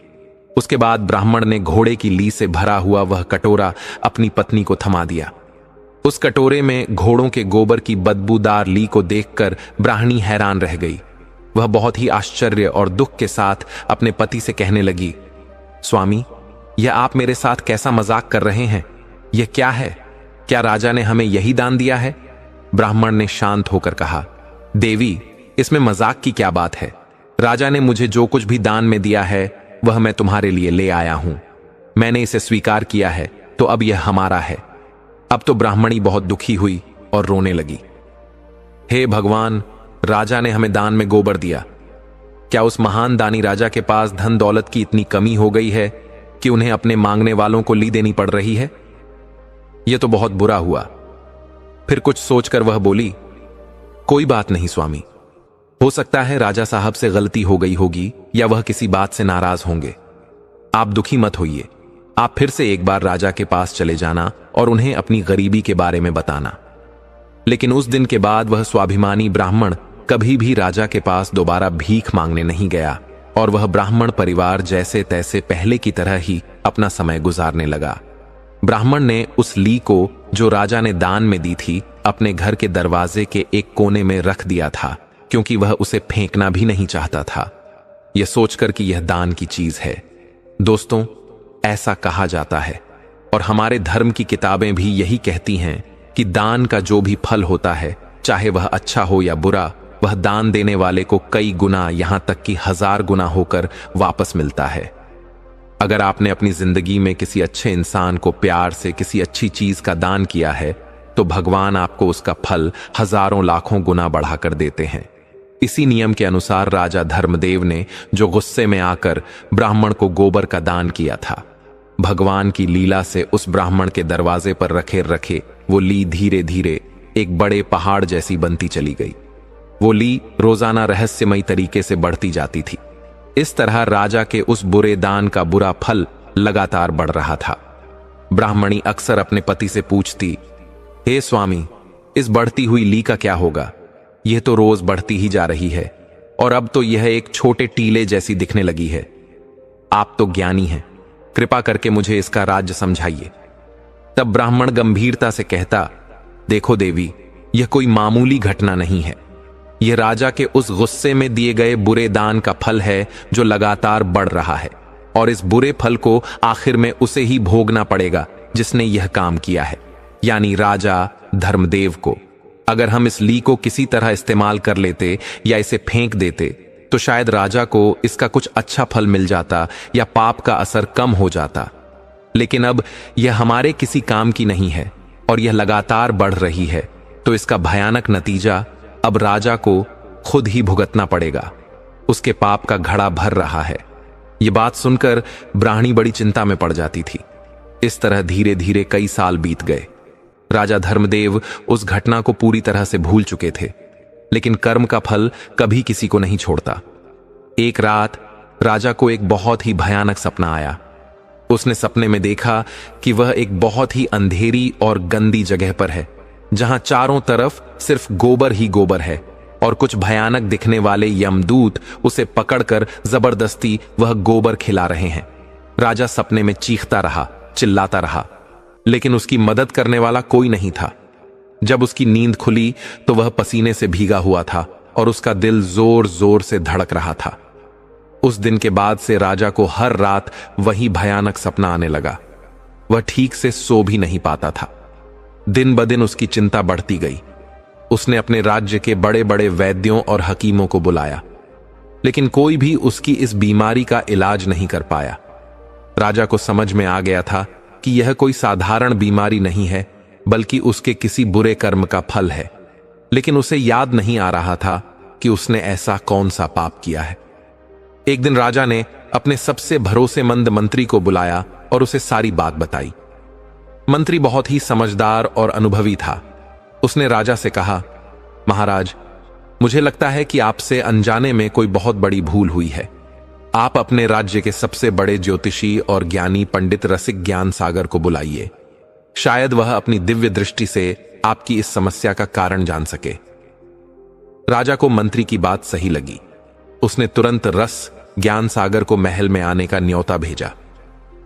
उसके बाद ब्राह्मण ने घोड़े की ली से भरा हुआ वह कटोरा अपनी पत्नी को थमा दिया। उस कटोरे में घोड़ों के गोबर की बदबूदार ली को देखकर ब्राह्मणी हैरान रह गई। वह बहुत ही आश्चर्य और दुख के साथ अपने पति से कहने लगी, स्वामी, यह आप मेरे साथ कैसा मजाक कर रहे हैं? यह क्या है? क्या राजा ने हमें यही दान दिया है? ब्राह्मण ने शांत होकर कहा, देवी, इसमें मजाक की क्या बात है? राजा ने मुझे जो कुछ भी दान में दिया है वह मैं तुम्हारे लिए ले आया हूं। मैंने इसे स्वीकार किया है तो अब यह हमारा है। अब तो ब्राह्मणी बहुत दुखी हुई और रोने लगी। हे भगवान, राजा ने हमें दान में गोबर दिया। क्या उस महान दानी राजा के पास धन दौलत की इतनी कमी हो गई है कि उन्हें अपने मांगने वालों को ली देनी पड़ रही है? यह तो बहुत बुरा हुआ। फिर कुछ सोचकर वह बोली, कोई बात नहीं स्वामी, हो सकता है राजा साहब से गलती हो गई होगी या वह किसी बात से नाराज होंगे। आप दुखी मत होइए। आप फिर से एक बार राजा के पास चले जाना और उन्हें अपनी गरीबी के बारे में बताना। लेकिन उस दिन के बाद वह स्वाभिमानी ब्राह्मण कभी भी राजा के पास दोबारा भीख मांगने नहीं गया और वह ब्राह्मण परिवार जैसे तैसे पहले की तरह ही अपना समय गुजारने लगा। ब्राह्मण ने उस ली को जो राजा ने दान में दी थी अपने घर के दरवाजे के एक कोने में रख दिया था क्योंकि वह उसे फेंकना भी नहीं चाहता था, यह सोचकर कि यह दान की चीज है। दोस्तों, ऐसा कहा जाता है और हमारे धर्म की किताबें भी यही कहती हैं कि दान का जो भी फल होता है, चाहे वह अच्छा हो या बुरा, वह दान देने वाले को कई गुना, यहां तक कि 1000 गुना होकर वापस मिलता है। अगर आपने अपनी जिंदगी में किसी अच्छे इंसान को प्यार से किसी अच्छी चीज का दान किया है, तो भगवान आपको उसका फल हजारों लाखों गुना बढ़ाकर देते हैं। इसी नियम के अनुसार राजा धर्मदेव ने, जो गुस्से में आकर ब्राह्मण को गोबर का दान किया था, भगवान की लीला से उस ब्राह्मण के दरवाजे पर रखे रखे वो ली धीरे धीरे एक बड़े पहाड़ जैसी बनती चली गई। वो ली रोजाना रहस्यमयी तरीके से बढ़ती जाती थी। इस तरह राजा के उस बुरे दान का बुरा फल लगातार बढ़ रहा था। ब्राह्मणी अक्सर अपने पति से पूछती, हे स्वामी, इस बढ़ती हुई ली का क्या होगा? यह तो रोज बढ़ती ही जा रही है और अब तो यह एक छोटे टीले जैसी दिखने लगी है। आप तो ज्ञानी हैं, कृपा करके मुझे इसका राज्य समझाइए। तब ब्राह्मण गंभीरता से कहता, देखो देवी, यह कोई मामूली घटना नहीं है। यह राजा के उस गुस्से में दिए गए बुरे दान का फल है जो लगातार बढ़ रहा है, और इस बुरे फल को आखिर में उसे ही भोगना पड़ेगा जिसने यह काम किया है, यानी राजा धर्मदेव को। अगर हम इस ली को किसी तरह इस्तेमाल कर लेते या इसे फेंक देते, तो शायद राजा को इसका कुछ अच्छा फल मिल जाता या पाप का असर कम हो जाता। लेकिन अब यह हमारे किसी काम की नहीं है और यह लगातार बढ़ रही है, तो इसका भयानक नतीजा अब राजा को खुद ही भुगतना पड़ेगा। उसके पाप का घड़ा भर रहा है। यह बात सुनकर ब्राह्मणी बड़ी चिंता में पड़ जाती थी। इस तरह धीरे धीरे कई साल बीत गए। राजा धर्मदेव उस घटना को पूरी तरह से भूल चुके थे, लेकिन कर्म का फल कभी किसी को नहीं छोड़ता। एक रात राजा को एक बहुत ही भयानक सपना आया। उसने सपने में देखा कि वह एक बहुत ही अंधेरी और गंदी जगह पर है, जहां चारों तरफ सिर्फ गोबर ही गोबर है और कुछ भयानक दिखने वाले यमदूत उसे पकड़कर जबरदस्ती वह गोबर खिला रहे हैं। राजा सपने में चीखता रहा, चिल्लाता रहा, लेकिन उसकी मदद करने वाला कोई नहीं था। जब उसकी नींद खुली तो वह पसीने से भीगा हुआ था और उसका दिल जोर जोर से धड़क रहा था। उस दिन के बाद से राजा को हर रात वही भयानक सपना आने लगा। वह ठीक से सो भी नहीं पाता था। दिन ब दिन उसकी चिंता बढ़ती गई। उसने अपने राज्य के बड़े बड़े वैद्यों और हकीमों को बुलाया, लेकिन कोई भी उसकी इस बीमारी का इलाज नहीं कर पाया। राजा को समझ में आ गया था कि यह कोई साधारण बीमारी नहीं है, बल्कि उसके किसी बुरे कर्म का फल है। लेकिन उसे याद नहीं आ रहा था कि उसने ऐसा कौन सा पाप किया है। एक दिन राजा ने अपने सबसे भरोसेमंद मंत्री को बुलाया और उसे सारी बात बताई। मंत्री बहुत ही समझदार और अनुभवी था। उसने राजा से कहा, महाराज, मुझे लगता है कि आपसे अनजाने में कोई बहुत बड़ी भूल हुई है। आप अपने राज्य के सबसे बड़े ज्योतिषी और ज्ञानी पंडित रसिक ज्ञान सागर को बुलाइए। शायद वह अपनी दिव्य दृष्टि से आपकी इस समस्या का कारण जान सके। राजा को मंत्री की बात सही लगी। उसने तुरंत रस ज्ञान सागर को महल में आने का न्योता भेजा।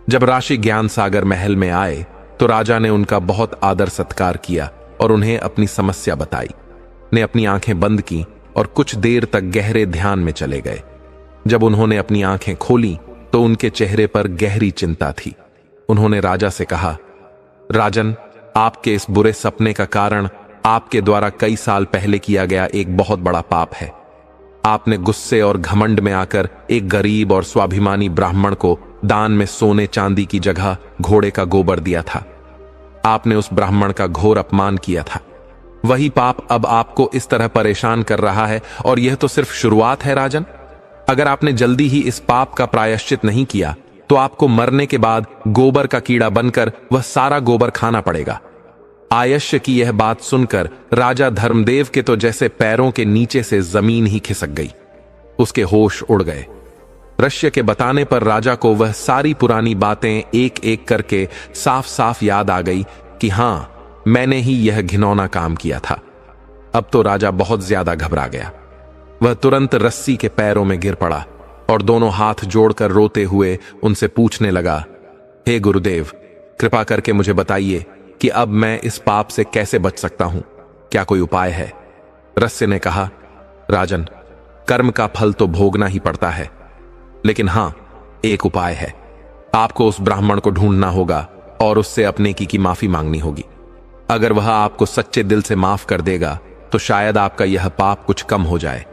जब राशि ज्ञान सागर महल में आए तो राजा ने उनका बहुत आदर सत्कार किया और उन्हें अपनी समस्या बताई। ने अपनी आंखें बंद की और कुछ देर तक गहरे ध्यान में चले गए। जब उन्होंने अपनी आंखें खोली तो उनके चेहरे पर गहरी चिंता थी। उन्होंने राजा से कहा, राजन, आपके इस बुरे सपने का कारण आपके द्वारा कई साल पहले किया गया एक बहुत बड़ा पाप है। आपने गुस्से और घमंड में आकर एक गरीब और स्वाभिमानी ब्राह्मण को दान में सोने चांदी की जगह घोड़े का गोबर दिया था। आपने उस ब्राह्मण का घोर अपमान किया था। वही पाप अब आपको इस तरह परेशान कर रहा है, और यह तो सिर्फ शुरुआत है राजन। अगर आपने जल्दी ही इस पाप का प्रायश्चित नहीं किया तो आपको मरने के बाद गोबर का कीड़ा बनकर वह सारा गोबर खाना पड़ेगा। आयश्य की यह बात सुनकर राजा धर्मदेव के तो जैसे पैरों के नीचे से जमीन ही खिसक गई। उसके होश उड़ गए। रश्य के बताने पर राजा को वह सारी पुरानी बातें एक एक करके साफ साफ याद आ गई कि हां, मैंने ही यह घिनौना काम किया था। अब तो राजा बहुत ज्यादा घबरा गया। वह तुरंत रस्सी के पैरों में गिर पड़ा और दोनों हाथ जोड़कर रोते हुए उनसे पूछने लगा, हे गुरुदेव, कृपा करके मुझे बताइए कि अब मैं इस पाप से कैसे बच सकता हूं? क्या कोई उपाय है? रस्य ने कहा, राजन, कर्म का फल तो भोगना ही पड़ता है, लेकिन हां, एक उपाय है। आपको उस ब्राह्मण को ढूंढना होगा और उससे अपने की माफी मांगनी होगी। अगर वह आपको सच्चे दिल से माफ कर देगा तो शायद आपका यह पाप कुछ कम हो जाए।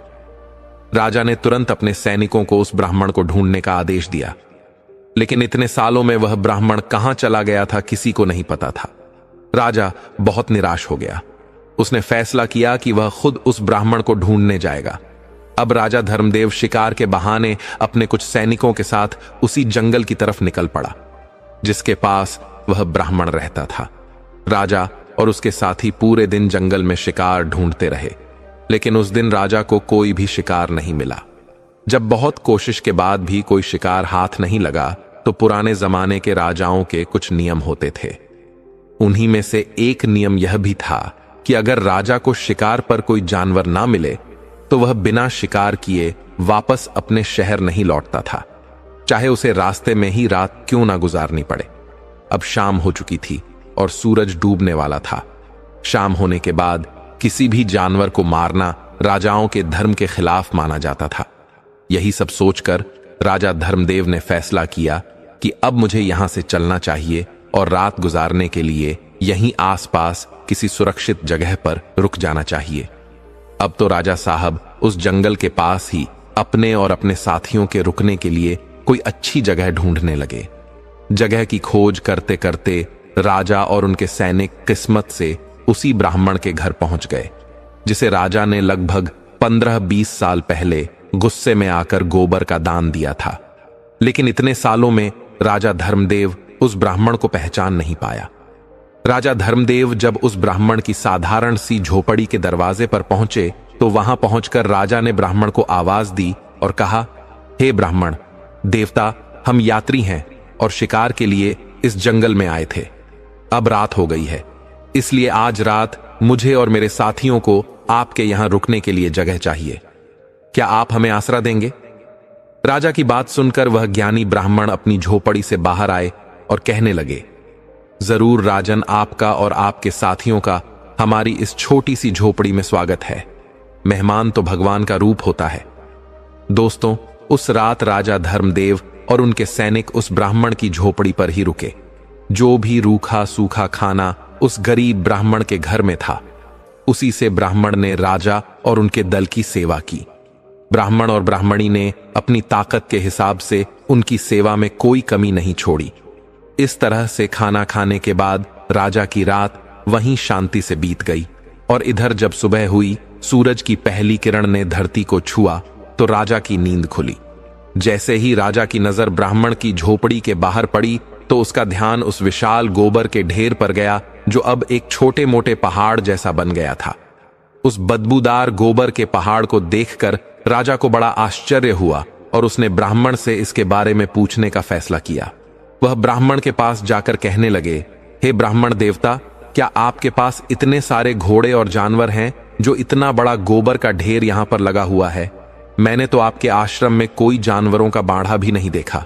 राजा ने तुरंत अपने सैनिकों को उस ब्राह्मण को ढूंढने का आदेश दिया, लेकिन इतने सालों में वह ब्राह्मण कहां चला गया था किसी को नहीं पता था। राजा बहुत निराश हो गया। उसने फैसला किया कि वह खुद उस ब्राह्मण को ढूंढने जाएगा। अब राजा धर्मदेव शिकार के बहाने अपने कुछ सैनिकों के साथ उसी जंगल की तरफ निकल पड़ा जिसके पास वह ब्राह्मण रहता था। राजा और उसके साथी पूरे दिन जंगल में शिकार ढूंढते रहे, लेकिन उस दिन राजा को कोई भी शिकार नहीं मिला। जब बहुत कोशिश के बाद भी कोई शिकार हाथ नहीं लगा तो पुराने जमाने के राजाओं के कुछ नियम होते थे। उन्हीं में से एक नियम यह भी था कि अगर राजा को शिकार पर कोई जानवर ना मिले तो वह बिना शिकार किए वापस अपने शहर नहीं लौटता था, चाहे उसे रास्ते में ही रात क्यों ना गुजारनी पड़े। अब शाम हो चुकी थी और सूरज डूबने वाला था। शाम होने के बाद किसी भी जानवर को मारना राजाओं के धर्म के खिलाफ माना जाता था। यही सब सोचकर राजा धर्मदेव ने फैसला किया कि अब मुझे यहां से चलना चाहिए और रात गुजारने के लिए यहीं आसपास किसी सुरक्षित जगह पर रुक जाना चाहिए। अब तो राजा साहब उस जंगल के पास ही अपने और अपने साथियों के रुकने के लिए कोई अच्छी जगह ढूंढने लगे। जगह की खोज करते करते राजा और उनके सैनिक किस्मत से उसी ब्राह्मण के घर पहुंच गए जिसे राजा ने लगभग 15-20 साल पहले गुस्से में आकर गोबर का दान दिया था। लेकिन इतने सालों में राजा धर्मदेव उस ब्राह्मण को पहचान नहीं पाया। राजा धर्मदेव जब उस ब्राह्मण की साधारण सी झोपड़ी के दरवाजे पर पहुंचे तो वहां पहुंचकर राजा ने ब्राह्मण को आवाज दी और कहा, हे ब्राह्मण देवता, हम यात्री हैं और शिकार के लिए इस जंगल में आए थे। अब रात हो गई है, इसलिए आज रात मुझे और मेरे साथियों को आपके यहां रुकने के लिए जगह चाहिए। क्या आप हमें आसरा देंगे? राजा की बात सुनकर वह ज्ञानी ब्राह्मण अपनी झोपड़ी से बाहर आए और कहने लगे, जरूर राजन, आपका और आपके साथियों का हमारी इस छोटी सी झोपड़ी में स्वागत है। मेहमान तो भगवान का रूप होता है। दोस्तों, उस रात राजा धर्मदेव और उनके सैनिक उस ब्राह्मण की झोपड़ी पर ही रुके। जो भी रूखा सूखा खाना उस गरीब ब्राह्मण के घर में था, उसी से ब्राह्मण ने राजा और उनके दल की सेवा की। ब्राह्मण और ब्राह्मणी ने अपनी ताकत के हिसाब से उनकी सेवा में कोई कमी नहीं छोड़ी। इस तरह से खाना खाने के बाद राजा की रात वहीं शांति से बीत गई और इधर जब सुबह हुई, सूरज की पहली किरण ने धरती को छुआ तो राजा की नींद खुली। जैसे ही राजा की नजर ब्राह्मण की झोपड़ी के बाहर पड़ी तो उसका ध्यान उस विशाल गोबर के ढेर पर गया जो अब एक छोटे मोटे पहाड़ जैसा बन गया था। उस बदबूदार गोबर के पहाड़ को देखकर राजा को बड़ा आश्चर्य हुआ और उसने ब्राह्मण से इसके बारे में पूछने का फैसला किया। वह ब्राह्मण के पास जाकर कहने लगे, हे ब्राह्मण देवता, क्या आपके पास इतने सारे घोड़े और जानवर हैं जो इतना बड़ा गोबर का ढेर यहां पर लगा हुआ है? मैंने तो आपके आश्रम में कोई जानवरों का बाड़ा भी नहीं देखा।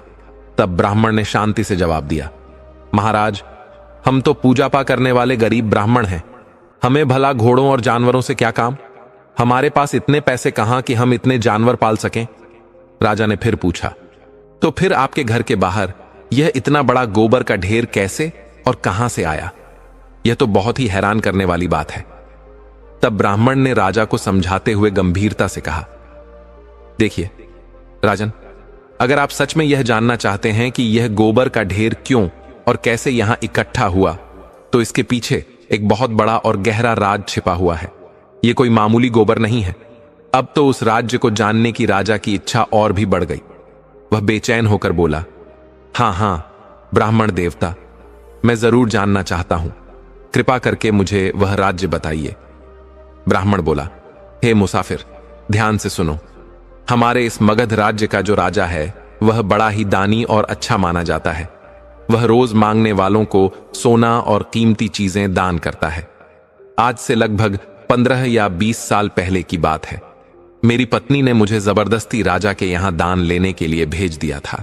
तब ब्राह्मण ने शांति से जवाब दिया, महाराज, हम तो पूजा पा करने वाले गरीब ब्राह्मण हैं। हमें भला घोड़ों और जानवरों से क्या काम? हमारे पास इतने पैसे कहां कि हम इतने जानवर पाल सकें? राजा ने फिर पूछा, तो फिर आपके घर के बाहर यह इतना बड़ा गोबर का ढेर कैसे और कहां से आया? यह तो बहुत ही हैरान करने वाली बात है। तब ब्राह्मण ने राजा को समझाते हुए गंभीरता से कहा, देखिए राजन, अगर आप सच में यह जानना चाहते हैं कि यह गोबर का ढेर क्यों और कैसे यहां इकट्ठा हुआ, तो इसके पीछे एक बहुत बड़ा और गहरा राज छिपा हुआ है। यह कोई मामूली गोबर नहीं है। अब तो उस राज्य को जानने की राजा की इच्छा और भी बढ़ गई। वह बेचैन होकर बोला, हां ब्राह्मण देवता, मैं जरूर जानना चाहता हूं। कृपा करके मुझे वह राज्य बताइए। ब्राह्मण बोला, हे मुसाफिर, ध्यान से सुनो। हमारे इस मगध राज्य का जो राजा है वह बड़ा ही दानी और अच्छा माना जाता है। वह रोज मांगने वालों को सोना और कीमती चीजें दान करता है। आज से लगभग 15 या 20 साल पहले की बात है। मेरी पत्नी ने मुझे जबरदस्ती राजा के यहां दान लेने के लिए भेज दिया था।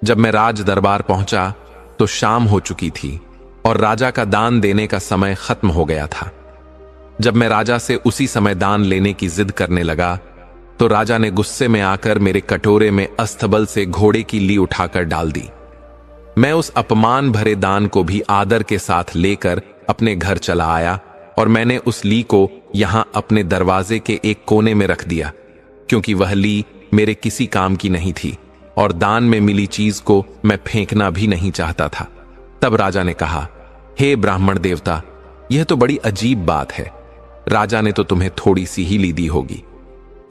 जब मैं राज दरबार पहुंचा तो शाम हो चुकी थी और राजा का दान देने का समय खत्म हो गया था। जब मैं राजा से उसी समय दान लेने की जिद करने लगा तो राजा ने गुस्से में आकर मेरे कटोरे में अस्तबल से घोड़े की ली उठाकर डाल दी। मैं उस अपमान भरे दान को भी आदर के साथ लेकर अपने घर चला आया और मैंने उस ली को यहां अपने दरवाजे के एक कोने में रख दिया, क्योंकि वह ली मेरे किसी काम की नहीं थी और दान में मिली चीज को मैं फेंकना भी नहीं चाहता था। तब राजा ने कहा, हे ब्राह्मण देवता, यह तो बड़ी अजीब बात है। राजा ने तो तुम्हें थोड़ी सी ही ली दी होगी,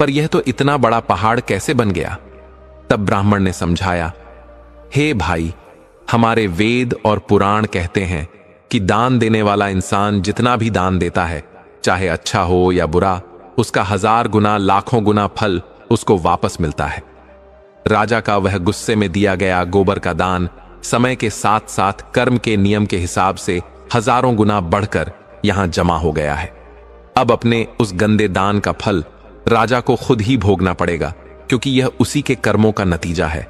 पर यह तो इतना बड़ा पहाड़ कैसे बन गया? तब ब्राह्मण ने समझाया, हे भाई, हमारे वेद और पुराण कहते हैं कि दान देने वाला इंसान जितना भी दान देता है, चाहे अच्छा हो या बुरा, उसका 1000 गुना लाखों गुना फल उसको वापस मिलता है। राजा का वह गुस्से में दिया गया गोबर का दान समय के साथ साथ कर्म के नियम के हिसाब से हजारों गुना बढ़कर यहां जमा हो गया है। अब अपने उस गंदे दान का फल राजा को खुद ही भोगना पड़ेगा, क्योंकि यह उसी के कर्मों का नतीजा है।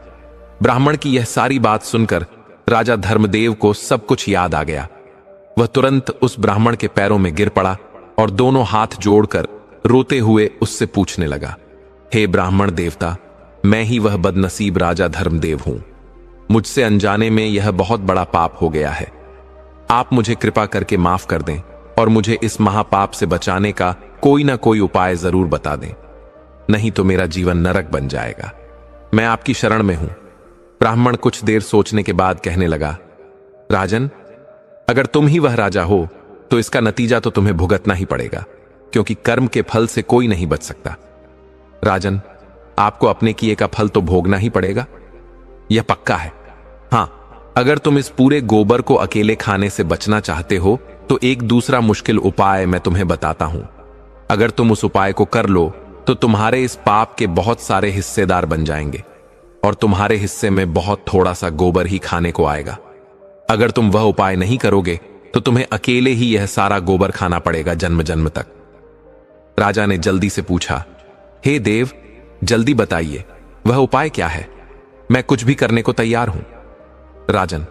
ब्राह्मण की यह सारी बात सुनकर राजा धर्मदेव को सब कुछ याद आ गया। वह तुरंत उस ब्राह्मण के पैरों में गिर पड़ा और दोनों हाथ जोड़कर रोते हुए उससे पूछने लगा, हे ब्राह्मण देवता, मैं ही वह बदनसीब राजा धर्मदेव हूं। मुझसे अनजाने में यह बहुत बड़ा पाप हो गया है। आप मुझे कृपा करके माफ कर दें और मुझे इस महापाप से बचाने का कोई ना कोई उपाय जरूर बता दें, नहीं तो मेरा जीवन नरक बन जाएगा। मैं आपकी शरण में हूं। ब्राह्मण कुछ देर सोचने के बाद कहने लगा, राजन, अगर तुम ही वह राजा हो तो इसका नतीजा तो तुम्हें भुगतना ही पड़ेगा, क्योंकि कर्म के फल से कोई नहीं बच सकता। राजन, आपको अपने किए का फल तो भोगना ही पड़ेगा, यह पक्का है। हां, अगर तुम इस पूरे गोबर को अकेले खाने से बचना चाहते हो तो एक दूसरा मुश्किल उपाय मैं तुम्हें बताता हूं। अगर तुम उस उपाय को कर लो तो तुम्हारे इस पाप के बहुत सारे हिस्सेदार बन जाएंगे और तुम्हारे हिस्से में बहुत थोड़ा सा गोबर ही खाने को आएगा। अगर तुम वह उपाय नहीं करोगे तो तुम्हें अकेले ही यह सारा गोबर खाना पड़ेगा जन्म जन्म तक। राजा ने जल्दी से पूछा, हे देव, जल्दी बताइए, वह उपाय क्या है? मैं कुछ भी करने को तैयार हूं। राजन,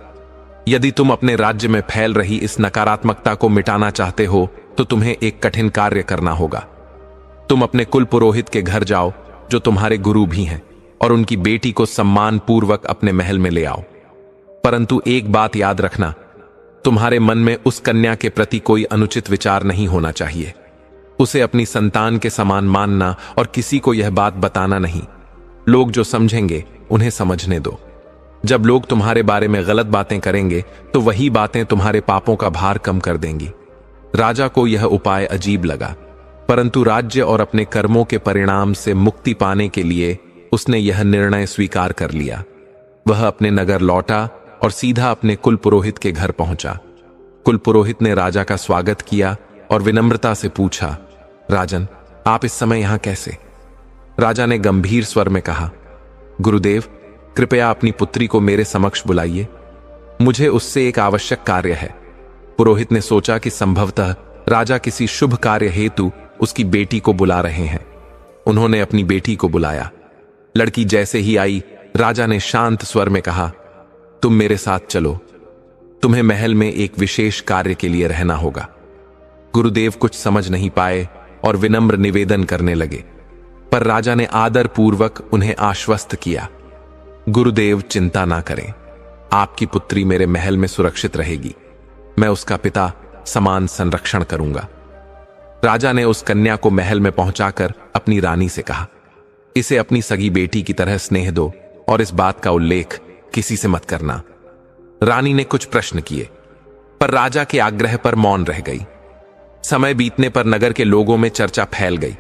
यदि तुम अपने राज्य में फैल रही इस नकारात्मकता को मिटाना चाहते हो तो तुम्हें एक कठिन कार्य करना होगा। तुम अपने कुल पुरोहित के घर जाओ, जो तुम्हारे गुरु भी हैं, और उनकी बेटी को सम्मान पूर्वक अपने महल में ले आओ। परंतु एक बात याद रखना, तुम्हारे मन में उस कन्या के प्रति कोई अनुचित विचार नहीं होना चाहिए। उसे अपनी संतान के समान मानना और किसी को यह बात बताना नहीं। लोग जो समझेंगे उन्हें समझने दो। जब लोग तुम्हारे बारे में गलत बातें करेंगे तो वही बातें तुम्हारे पापों का भार कम कर देंगी। राजा को यह उपाय अजीब लगा, परंतु राज्य और अपने कर्मों के परिणाम से मुक्ति पाने के लिए उसने यह निर्णय स्वीकार कर लिया। वह अपने नगर लौटा और सीधा अपने कुल पुरोहित के घर पहुंचा। कुल पुरोहित ने राजा का स्वागत किया और विनम्रता से पूछा, राजन, आप इस समय यहां कैसे? राजा ने गंभीर स्वर में कहा, गुरुदेव, कृपया अपनी पुत्री को मेरे समक्ष बुलाइए, मुझे उससे एक आवश्यक कार्य है। पुरोहित ने सोचा कि संभवतः राजा किसी शुभ कार्य हेतु उसकी बेटी को बुला रहे हैं। उन्होंने अपनी बेटी को बुलाया। लड़की जैसे ही आई, राजा ने शांत स्वर में कहा, तुम मेरे साथ चलो, तुम्हें महल में एक विशेष कार्य के लिए रहना होगा। गुरुदेव कुछ समझ नहीं पाए और विनम्र निवेदन करने लगे, पर राजा ने आदर पूर्वक उन्हें आश्वस्त किया, गुरुदेव चिंता ना करें, आपकी पुत्री मेरे महल में सुरक्षित रहेगी। मैं उसका पिता समान संरक्षण करूंगा। राजा ने उस कन्या को महल में पहुंचाकर अपनी रानी से कहा, इसे अपनी सगी बेटी की तरह स्नेह दो और इस बात का उल्लेख किसी से मत करना। रानी ने कुछ प्रश्न किए, पर राजा के आग्रह पर मौन रह गई। समय बीतने पर नगर के लोगों में चर्चा फैल गई।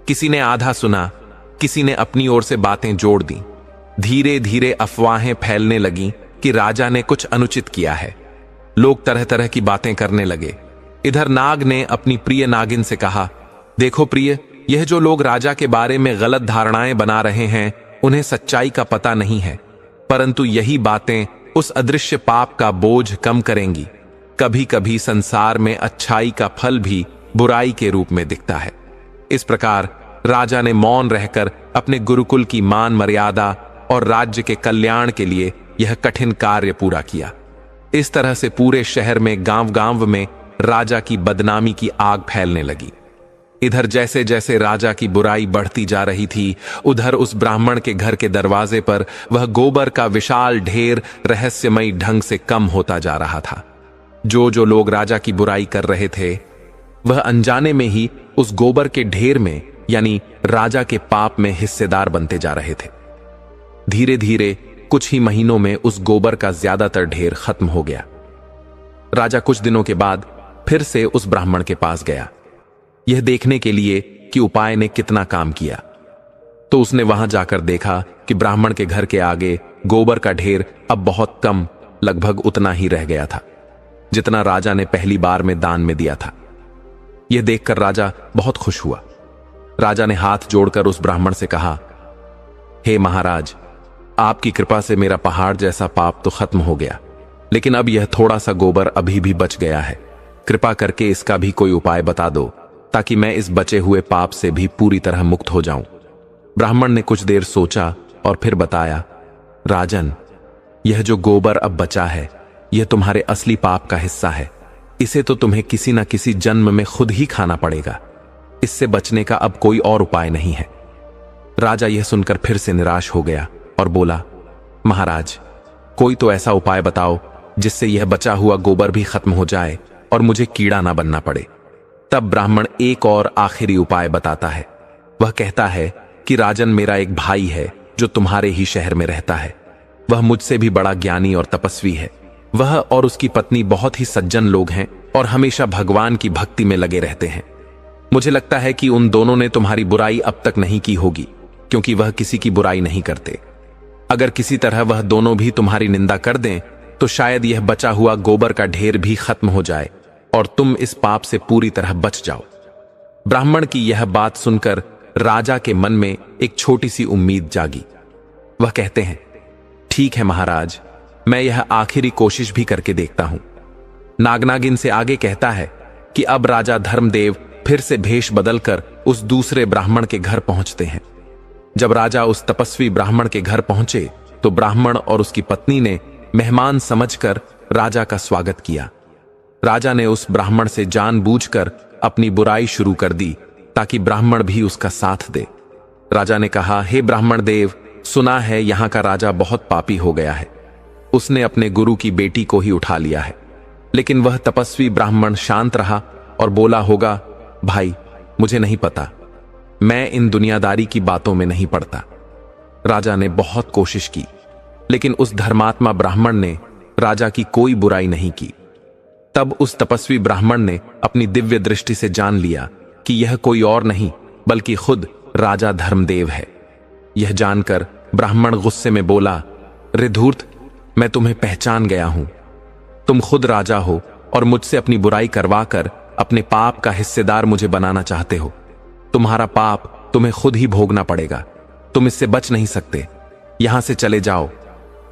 किसी ने आधा सुना, किसी ने अपनी ओर से बातें जोड़ दी। धीरे धीरे अफवाहें फैलने लगीं कि राजा ने कुछ अनुचित किया है। लोग तरह तरह की बातें करने लगे। इधर नाग ने अपनी प्रिय नागिन से कहा, देखो प्रिय, यह जो लोग राजा के बारे में गलत धारणाएं बना रहे हैं, उन्हें सच्चाई का पता नहीं है, परंतु यही बातें उस अदृश्य पाप का बोझ कम करेंगी। कभी कभी संसार में अच्छाई का फल भी बुराई के रूप में दिखता है। इस प्रकार राजा ने मौन रहकर अपने गुरुकुल की मान मर्यादा और राज्य के कल्याण के लिए यह कठिन कार्य पूरा किया। इस तरह से पूरे शहर में गांव गांव में राजा की बदनामी की आग फैलने लगी। इधर जैसे जैसे राजा की बुराई बढ़ती जा रही थी, उधर उस ब्राह्मण के घर के दरवाजे पर वह गोबर का विशाल ढेर रहस्यमयी ढंग से कम होता जा रहा था। जो लोग राजा की बुराई कर रहे थे, वह अनजाने में ही उस गोबर के ढेर में यानी राजा के पाप में हिस्सेदार बनते जा रहे थे। धीरे धीरे कुछ ही महीनों में उस गोबर का ज्यादातर ढेर खत्म हो गया। राजा कुछ दिनों के बाद फिर से उस ब्राह्मण के पास गया, यह देखने के लिए कि उपाय ने कितना काम किया। तो उसने वहां जाकर देखा कि ब्राह्मण के घर के आगे गोबर का ढेर अब बहुत कम, लगभग उतना ही रह गया था जितना राजा ने पहली बार में दान में दिया था। यह देखकर राजा बहुत खुश हुआ। राजा ने हाथ जोड़कर उस ब्राह्मण से कहा, हे महाराज, आपकी कृपा से मेरा पहाड़ जैसा पाप तो खत्म हो गया, लेकिन अब यह थोड़ा सा गोबर अभी भी बच गया है। कृपा करके इसका भी कोई उपाय बता दो, ताकि मैं इस बचे हुए पाप से भी पूरी तरह मुक्त हो जाऊं। ब्राह्मण ने कुछ देर सोचा और फिर बताया, राजन, यह जो गोबर अब बचा है, यह तुम्हारे असली पाप का हिस्सा है। इसे तो तुम्हें किसी न किसी जन्म में खुद ही खाना पड़ेगा। इससे बचने का अब कोई और उपाय नहीं है। राजा यह सुनकर फिर से निराश हो गया और बोला, महाराज, कोई तो ऐसा उपाय बताओ जिससे यह बचा हुआ गोबर भी खत्म हो जाए और मुझे कीड़ा ना बनना पड़े। तब ब्राह्मण एक और आखिरी उपाय बताता है। वह कहता है कि राजन, मेरा एक भाई है जो तुम्हारे ही शहर में रहता है। वह मुझसे भी बड़ा ज्ञानी और तपस्वी है। वह और उसकी पत्नी बहुत ही सज्जन लोग हैं और हमेशा भगवान की भक्ति में लगे रहते हैं। मुझे लगता है कि उन दोनों ने तुम्हारी बुराई अब तक नहीं की होगी, क्योंकि वह किसी की बुराई नहीं करते। अगर किसी तरह वह दोनों भी तुम्हारी निंदा कर दें तो शायद यह बचा हुआ गोबर का ढेर भी खत्म हो जाए और तुम इस पाप से पूरी तरह बच जाओ। ब्राह्मण की यह बात सुनकर राजा के मन में एक छोटी सी उम्मीद जागी। वह कहते हैं, ठीक है महाराज, मैं यह आखिरी कोशिश भी करके देखता हूं। नागनागिन से आगे कहता है कि अब राजा धर्मदेव फिर से भेष बदलकर उस दूसरे ब्राह्मण के घर पहुंचते हैं। जब राजा उस तपस्वी ब्राह्मण के घर पहुंचे तो ब्राह्मण और उसकी पत्नी ने मेहमान समझकर राजा का स्वागत किया। राजा ने उस ब्राह्मण से जानबूझकर अपनी बुराई शुरू कर दी ताकि ब्राह्मण भी उसका साथ दे। राजा ने कहा, हे ब्राह्मण देव, सुना है यहां का राजा बहुत पापी हो गया है। उसने अपने गुरु की बेटी को ही उठा लिया है। लेकिन वह तपस्वी ब्राह्मण शांत रहा और बोला होगा, भाई, मुझे नहीं पता, मैं इन दुनियादारी की बातों में नहीं पड़ता। राजा ने बहुत कोशिश की, लेकिन उस धर्मात्मा ब्राह्मण ने राजा की कोई बुराई नहीं की। तब उस तपस्वी ब्राह्मण ने अपनी दिव्य दृष्टि से जान लिया कि यह कोई और नहीं बल्कि खुद राजा धर्मदेव है। यह जानकर ब्राह्मण गुस्से में बोला, रे धूर्त, मैं तुम्हें पहचान गया हूं। तुम खुद राजा हो और मुझसे अपनी बुराई करवाकर अपने पाप का हिस्सेदार मुझे बनाना चाहते हो। तुम्हारा पाप तुम्हें खुद ही भोगना पड़ेगा। तुम इससे बच नहीं सकते। यहां से चले जाओ।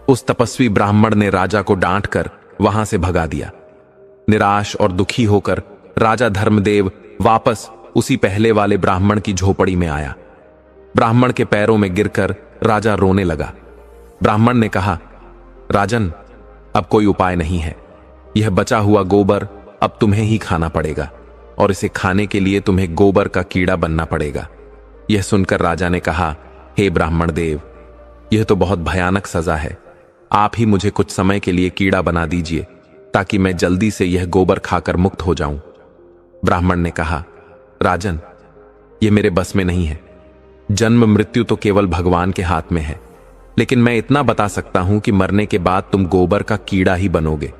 उस तपस्वी ब्राह्मण ने राजा को डांटकर वहां से भगा दिया। निराश और दुखी होकर राजा धर्मदेव वापस उसी पहले वाले ब्राह्मण की झोपड़ी में आया। ब्राह्मण के पैरों में गिरकर राजा रोने लगा। ब्राह्मण ने कहा, राजन, अब कोई उपाय नहीं है। यह बचा हुआ गोबर अब तुम्हें ही खाना पड़ेगा और इसे खाने के लिए तुम्हें गोबर का कीड़ा बनना पड़ेगा। यह सुनकर राजा ने कहा, हे ब्राह्मण देव, यह तो बहुत भयानक सजा है। आप ही मुझे कुछ समय के लिए कीड़ा बना दीजिए ताकि मैं जल्दी से यह गोबर खाकर मुक्त हो जाऊं। ब्राह्मण ने कहा, राजन, यह मेरे बस में नहीं है। जन्म मृत्यु तो केवल भगवान के हाथ में है। लेकिन मैं इतना बता सकता हूं कि मरने के बाद तुम गोबर का कीड़ा ही बनोगे,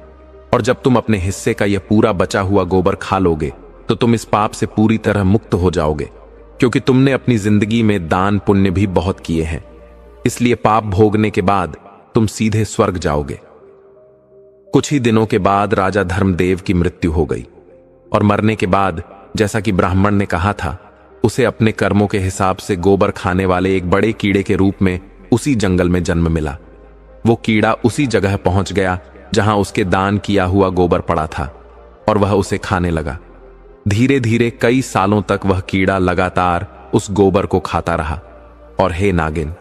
और जब तुम अपने हिस्से का यह पूरा बचा हुआ गोबर खा लोगे तो तुम इस पाप से पूरी तरह मुक्त हो जाओगे, क्योंकि तुमने अपनी जिंदगी में दान पुण्य भी बहुत किए हैं। इसलिए पाप भोगने के बाद तुम सीधे स्वर्ग जाओगे। कुछ ही दिनों के बाद राजा धर्मदेव की मृत्यु हो गई और मरने के बाद, जैसा कि ब्राह्मण ने कहा था, उसे अपने कर्मों के हिसाब से गोबर खाने वाले एक बड़े कीड़े के रूप में उसी जंगल में जन्म मिला। वो कीड़ा उसी जगह पहुंच गया जहां उसके दान किया हुआ गोबर पड़ा था और वह उसे खाने लगा। धीरे धीरे कई सालों तक वह कीड़ा लगातार उस गोबर को खाता रहा। और हे नागिन,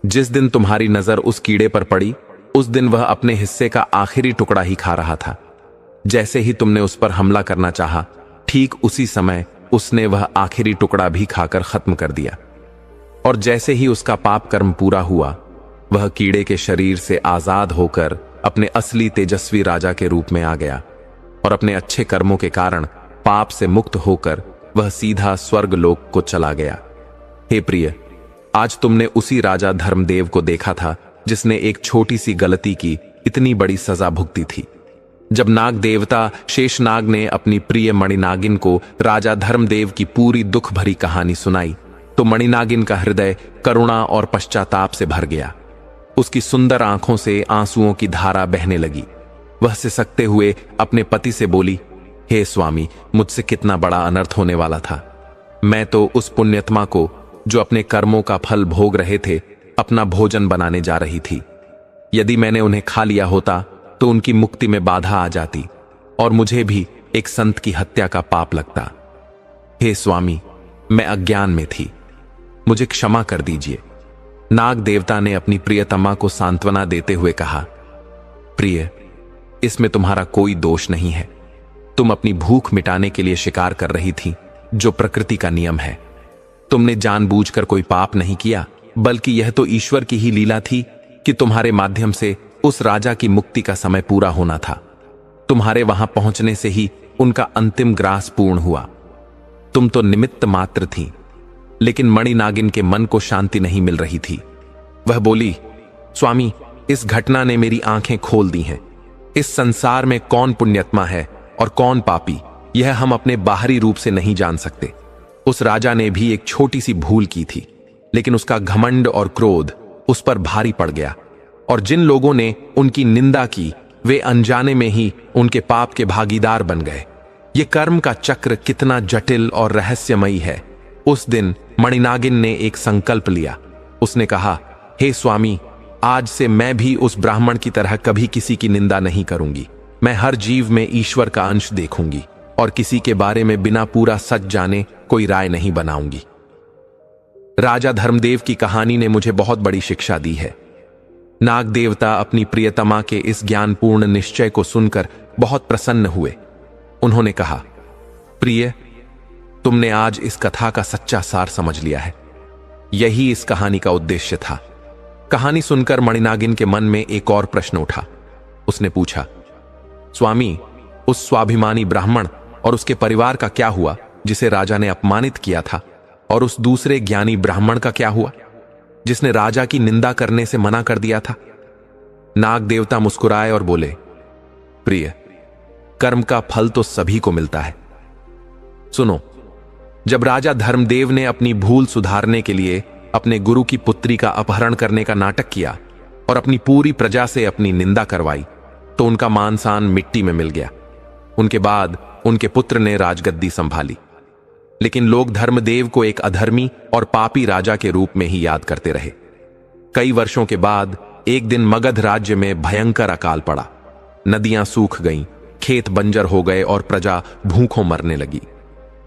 जिस दिन तुम्हारी नजर उस कीड़े पर पड़ी, उस दिन वह अपने हिस्से का आखिरी टुकड़ा ही खा रहा था। जैसे ही तुमने उस पर हमला करना चाहा, ठीक उसी समय उसने वह आखिरी टुकड़ा भी खाकर खत्म कर दिया। और जैसे ही उसका पाप कर्म पूरा हुआ, वह कीड़े के शरीर से आजाद होकर अपने असली तेजस्वी राजा के रूप में आ गया और अपने अच्छे कर्मों के कारण पाप से मुक्त होकर वह सीधा स्वर्ग लोक को चला गया। हे प्रिय, आज तुमने उसी राजा धर्मदेव को देखा था जिसने एक छोटी सी गलती की इतनी बड़ी सजा भुगती थी। जब नाग देवता शेषनाग ने अपनी प्रिय मणिनागिन को राजा धर्मदेव की पूरी दुख भरी कहानी सुनाई, तो मणिनागिन का हृदय करुणा और पश्चाताप से भर गया। उसकी सुंदर आंखों से आंसुओं की धारा बहने लगी। वह सिसकते हुए अपने पति से बोली, हे स्वामी, मुझसे कितना बड़ा अनर्थ होने वाला था। मैं तो उस पुण्यात्मा को, जो अपने कर्मों का फल भोग रहे थे, अपना भोजन बनाने जा रही थी। यदि मैंने उन्हें खा लिया होता तो उनकी मुक्ति में बाधा आ जाती और मुझे भी एक संत की हत्या का पाप लगता। हे स्वामी, मैं अज्ञान में थी, मुझे क्षमा कर दीजिए। नाग देवता ने अपनी प्रियतमा को सांत्वना देते हुए कहा, प्रिय, इसमें तुम्हारा कोई दोष नहीं है। तुम अपनी भूख मिटाने के लिए शिकार कर रही थी, जो प्रकृति का नियम है। तुमने जानबूझकर कोई पाप नहीं किया, बल्कि यह तो ईश्वर की ही लीला थी कि तुम्हारे माध्यम से उस राजा की मुक्ति का समय पूरा होना था। तुम्हारे वहां पहुंचने से ही उनका अंतिम ग्रास पूर्ण हुआ। तुम तो निमित्त मात्र थी, लेकिन मणिनागिन के मन को शांति नहीं मिल रही थी। वह बोली, स्वामी, इस घटना ने मेरी आंखें खोल दी हैं। इस संसार में कौन पुण्यात्मा है और कौन पापी, यह हम अपने बाहरी रूप से नहीं जान सकते। उस राजा ने भी एक छोटी सी भूल की थी, लेकिन उसका घमंड और क्रोध उस पर भारी पड़ गया, और जिन लोगों ने उनकी निंदा की, वे अनजाने में ही उनके पाप के भागीदार बन गए। ये कर्म का चक्र कितना जटिल और रहस्यमयी है। उस दिन मणिनागिन ने एक संकल्प लिया। उसने कहा, हे स्वामी, आज से मैं भी उस ब्राह्मण की तरह कभी किसी की निंदा नहीं करूंगी। मैं हर जीव में ईश्वर का अंश देखूंगी और किसी के बारे में बिना पूरा सच जाने कोई राय नहीं बनाऊंगी। राजा धर्मदेव की कहानी ने मुझे बहुत बड़ी शिक्षा दी है। नाग देवता अपनी प्रियतमा के इस ज्ञानपूर्ण निश्चय को सुनकर बहुत प्रसन्न हुए। उन्होंने कहा, प्रिय, तुमने आज इस कथा का सच्चा सार समझ लिया है। यही इस कहानी का उद्देश्य था। कहानी सुनकर मणिनागिन के मन में एक और प्रश्न उठा। उसने पूछा, स्वामी, उस स्वाभिमानी ब्राह्मण और उसके परिवार का क्या हुआ जिसे राजा ने अपमानित किया था? और उस दूसरे ज्ञानी ब्राह्मण का क्या हुआ जिसने राजा की निंदा करने से मना कर दिया था? नाग देवता मुस्कुराए और बोले, प्रिय, कर्म का फल तो सभी को मिलता है। सुनो, जब राजा धर्मदेव ने अपनी भूल सुधारने के लिए अपने गुरु की पुत्री का अपहरण करने का नाटक किया और अपनी पूरी प्रजा से अपनी निंदा करवाई, तो उनका मान सान मिट्टी में मिल गया। उनके बाद उनके पुत्र ने राजगद्दी संभाली, लेकिन लोग धर्मदेव को एक अधर्मी और पापी राजा के रूप में ही याद करते रहे। कई वर्षों के बाद एक दिन मगध राज्य में भयंकर अकाल पड़ा। नदियां सूख गईं, खेत बंजर हो गए और प्रजा भूखों मरने लगी।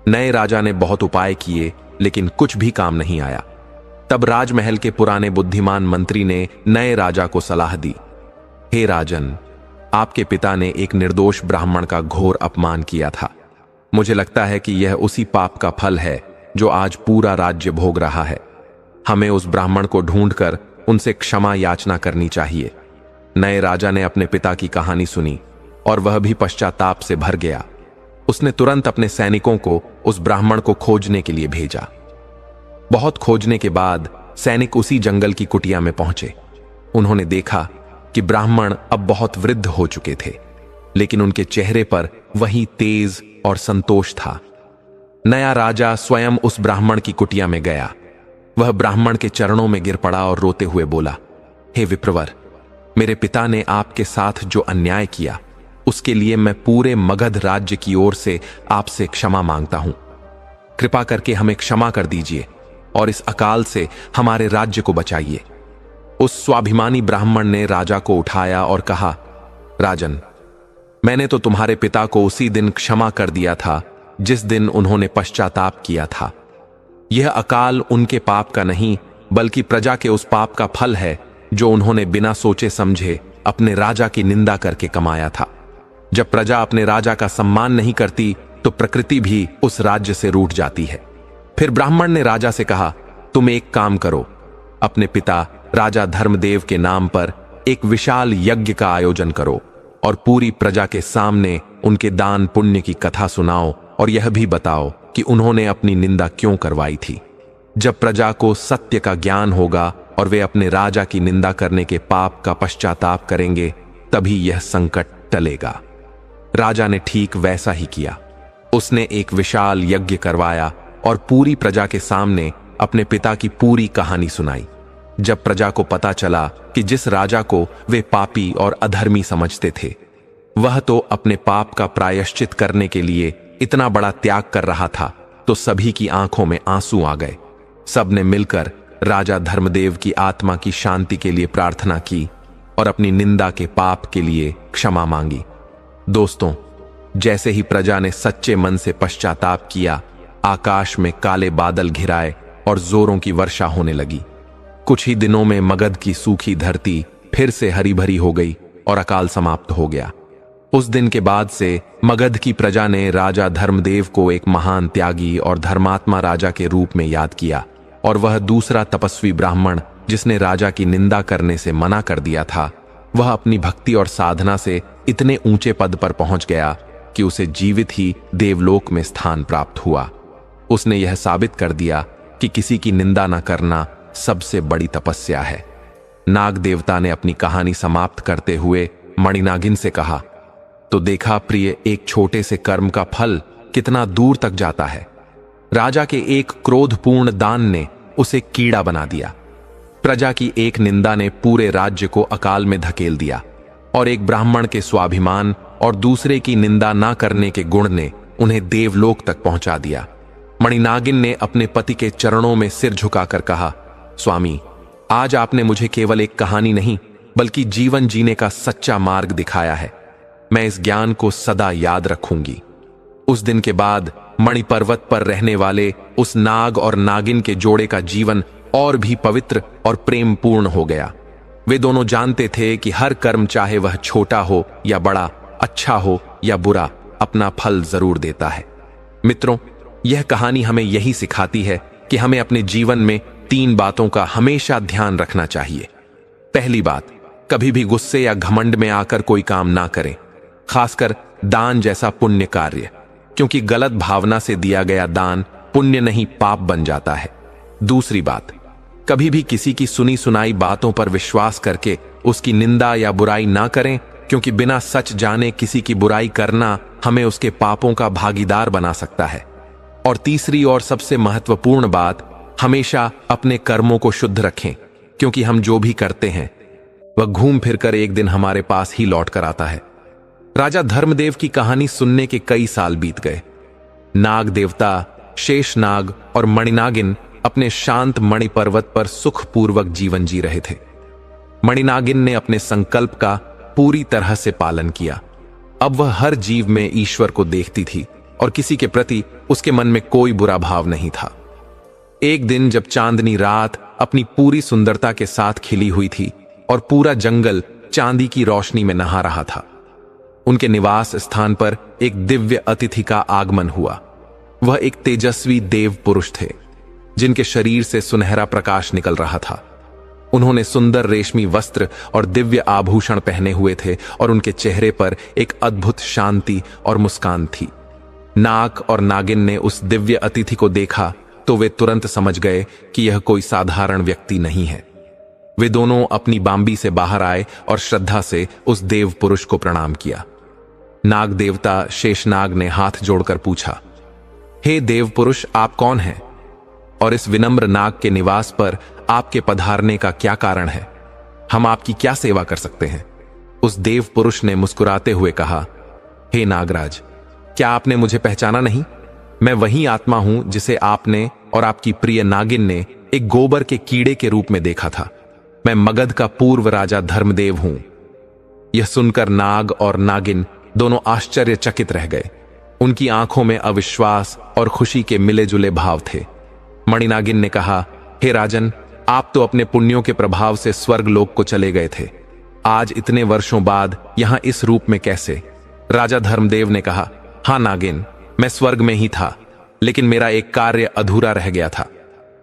नए राजा ने बहुत उपाय किए, लेकिन कुछ भी काम नहीं आया। तब राजमहल के पुराने बुद्धिमान मंत्री ने नए राजा को सलाह दी, हे राजन, आपके पिता ने एक निर्दोष ब्राह्मण का घोर अपमान किया था। मुझे लगता है कि यह उसी पाप का फल है जो आज पूरा राज्य भोग रहा है। हमें उस ब्राह्मण को ढूंढकर उनसे क्षमा याचना करनी चाहिए। नए राजा ने अपने पिता की कहानी सुनी और वह भी पश्चाताप से भर गया। उसने तुरंत अपने सैनिकों को उस ब्राह्मण को खोजने के लिए भेजा। बहुत खोजने के बाद सैनिक उसी जंगल की कुटिया में पहुंचे। उन्होंने देखा कि ब्राह्मण अब बहुत वृद्ध हो चुके थे, लेकिन उनके चेहरे पर वही तेज और संतोष था। नया राजा स्वयं उस ब्राह्मण की कुटिया में गया। वह ब्राह्मण के चरणों में गिर पड़ा और रोते हुए बोला, हे विप्रवर, मेरे पिता ने आपके साथ जो अन्याय किया, उसके लिए मैं पूरे मगध राज्य की ओर से आपसे क्षमा मांगता हूं। कृपा करके हमें क्षमा कर दीजिए और इस अकाल से हमारे राज्य को बचाइए। उस स्वाभिमानी ब्राह्मण ने राजा को उठाया और कहा, राजन, मैंने तो तुम्हारे पिता को उसी दिन क्षमा कर दिया था जिस दिन उन्होंने पश्चाताप किया था। यह अकाल उनके पाप का नहीं, बल्कि प्रजा के उस पाप का फल है जो उन्होंने बिना सोचे समझे अपने राजा की निंदा करके कमाया था। जब प्रजा अपने राजा का सम्मान नहीं करती तो प्रकृति भी उस राज्य से रूठ जाती है। फिर ब्राह्मण ने राजा से कहा, तुम एक काम करो, अपने पिता राजा धर्मदेव के नाम पर एक विशाल यज्ञ का आयोजन करो और पूरी प्रजा के सामने उनके दान पुण्य की कथा सुनाओ और यह भी बताओ कि उन्होंने अपनी निंदा क्यों करवाई थी। जब प्रजा को सत्य का ज्ञान होगा और वे अपने राजा की निंदा करने के पाप का पश्चाताप करेंगे, तभी यह संकट टलेगा। राजा ने ठीक वैसा ही किया। उसने एक विशाल यज्ञ करवाया और पूरी प्रजा के सामने अपने पिता की पूरी कहानी सुनाई। जब प्रजा को पता चला कि जिस राजा को वे पापी और अधर्मी समझते थे, वह तो अपने पाप का प्रायश्चित करने के लिए इतना बड़ा त्याग कर रहा था, तो सभी की आंखों में आंसू आ गए। सबने मिलकर राजा धर्मदेव की आत्मा की शांति के लिए प्रार्थना की और अपनी निंदा के पाप के लिए क्षमा मांगी। दोस्तों, जैसे ही प्रजा ने सच्चे मन से पश्चाताप किया, आकाश में काले बादल घिराए और जोरों की वर्षा होने लगी। कुछ ही दिनों में मगध की सूखी धरती फिर से हरी भरी हो गई और अकाल समाप्त हो गया। उस दिन के बाद से मगध की प्रजा ने राजा धर्मदेव को एक महान त्यागी और धर्मात्मा राजा के रूप में याद किया, और वह दूसरा तपस्वी ब्राह्मण जिसने राजा की निंदा करने से मना कर दिया था, वह अपनी भक्ति और साधना से इतने ऊंचे पद पर पहुंच गया कि उसे जीवित ही देवलोक में स्थान प्राप्त हुआ। उसने यह साबित कर दिया कि किसी की निंदा न करना सबसे बड़ी तपस्या है। नाग देवता ने अपनी कहानी समाप्त करते हुए मणिनागिन से कहा, तो देखा प्रिय, एक छोटे से कर्म का फल कितना दूर तक जाता है। राजा के एक क्रोधपूर्ण दान ने उसे कीड़ा बना दिया। प्रजा की एक निंदा ने पूरे राज्य को अकाल में धकेल दिया, और एक ब्राह्मण के स्वाभिमान और दूसरे की निंदा ना करने के गुण ने उन्हें देवलोक तक पहुंचा दिया। मणिनागिन ने अपने पति के चरणों में सिर झुकाकर कहा, स्वामी, आज आपने मुझे केवल एक कहानी नहीं बल्कि जीवन जीने का सच्चा मार्ग दिखाया है। मैं इस ज्ञान को सदा याद रखूंगी। उस दिन के बाद मणिपर्वत पर रहने वाले उस नाग और नागिन के जोड़े का जीवन और भी पवित्र और प्रेमपूर्ण हो गया। वे दोनों जानते थे कि हर कर्म, चाहे वह छोटा हो या बड़ा, अच्छा हो या बुरा, अपना फल जरूर देता है। मित्रों, यह कहानी हमें यही सिखाती है कि हमें अपने जीवन में 3 बातों का हमेशा ध्यान रखना चाहिए। पहली बात, कभी भी गुस्से या घमंड में आकर कोई काम ना करें, खासकर दान जैसा पुण्य कार्य, क्योंकि गलत भावना से दिया गया दान पुण्य नहीं पाप बन जाता है। दूसरी बात, कभी भी किसी की सुनी सुनाई बातों पर विश्वास करके उसकी निंदा या बुराई ना करें, क्योंकि बिना सच जाने किसी की बुराई करना हमें उसके पापों का भागीदार बना सकता है। और तीसरी और सबसे महत्वपूर्ण बात, हमेशा अपने कर्मों को शुद्ध रखें, क्योंकि हम जो भी करते हैं वह घूम फिरकर एक दिन हमारे पास ही लौट कर आता है। राजा धर्मदेव की कहानी सुनने के कई साल बीत गए। नाग देवता, शेषनाग और मणिनागिन अपने शांत मणिपर्वत पर सुखपूर्वक जीवन जी रहे थे। मणिनागिन ने अपने संकल्प का पूरी तरह से पालन किया। अब वह हर जीव में ईश्वर को देखती थी और किसी के प्रति उसके मन में कोई बुरा भाव नहीं था। एक दिन जब चांदनी रात अपनी पूरी सुंदरता के साथ खिली हुई थी और पूरा जंगल चांदी की रोशनी में नहा रहा था, उनके निवास स्थान पर एक दिव्य अतिथि का आगमन हुआ। वह एक तेजस्वी देव पुरुष थे, जिनके शरीर से सुनहरा प्रकाश निकल रहा था। उन्होंने सुंदर रेशमी वस्त्र और दिव्य आभूषण पहने हुए थे और उनके चेहरे पर एक अद्भुत शांति और मुस्कान थी। नाग और नागिन ने उस दिव्य अतिथि को देखा तो वे तुरंत समझ गए कि यह कोई साधारण व्यक्ति नहीं है। वे दोनों अपनी बांबी से बाहर आए और श्रद्धा से उस देव पुरुष को प्रणाम किया। नाग देवता शेषनाग ने हाथ जोड़कर पूछा, हे देव पुरुष, आप कौन हैं और इस विनम्र नाग के निवास पर आपके पधारने का क्या कारण है? हम आपकी क्या सेवा कर सकते हैं? उस देव पुरुष ने मुस्कुराते हुए कहा, हे नागराज, क्या आपने मुझे पहचाना नहीं? मैं वही आत्मा हूं जिसे आपने और आपकी प्रिय नागिन ने एक गोबर के कीड़े के रूप में देखा था। मैं मगध का पूर्व राजा धर्मदेव हूं। यह सुनकर नाग और नागिन दोनों आश्चर्यचकित रह गए। उनकी आंखों में अविश्वास और खुशी के मिले जुले भाव थे। मणिनागिन ने कहा, हे राजन, आप तो अपने पुण्यों के प्रभाव से स्वर्ग लोक को चले गए थे। आज इतने वर्षों बाद यहां इस रूप में कैसे? राजा धर्मदेव ने कहा, हाँ नागिन, मैं स्वर्ग में ही था, लेकिन मेरा एक कार्य अधूरा रह गया था।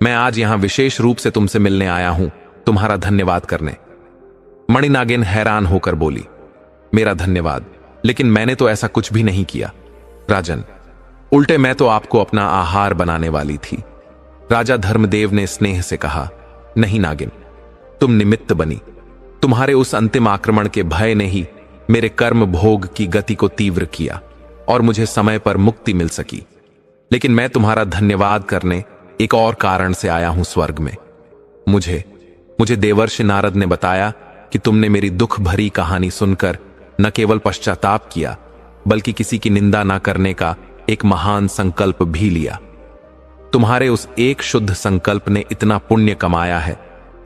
मैं आज यहां विशेष रूप से तुमसे मिलने आया हूं, तुम्हारा धन्यवाद करने। मणि नागिन हैरान होकर बोली, मेरा धन्यवाद? लेकिन मैंने तो ऐसा कुछ भी नहीं किया राजन, उल्टे मैं तो आपको अपना आहार बनाने वाली थी। राजा धर्मदेव ने स्नेह से कहा, नहीं नागिन, तुम निमित्त बनी। तुम्हारे उस अंतिम आक्रमण के भय ने ही मेरे कर्म भोग की गति को तीव्र किया और मुझे समय पर मुक्ति मिल सकी। लेकिन मैं तुम्हारा धन्यवाद करने एक और कारण से आया हूं स्वर्ग में। मुझे देवर्षि नारद ने बताया कि तुमने मेरी दुख भरी कहानी सुनकर न केवल पश्चाताप किया, बल्कि किसी की निंदा न करने का एक महान संकल्प भी लिया। तुम्हारे उस एक शुद्ध संकल्प ने इतना पुण्य कमाया है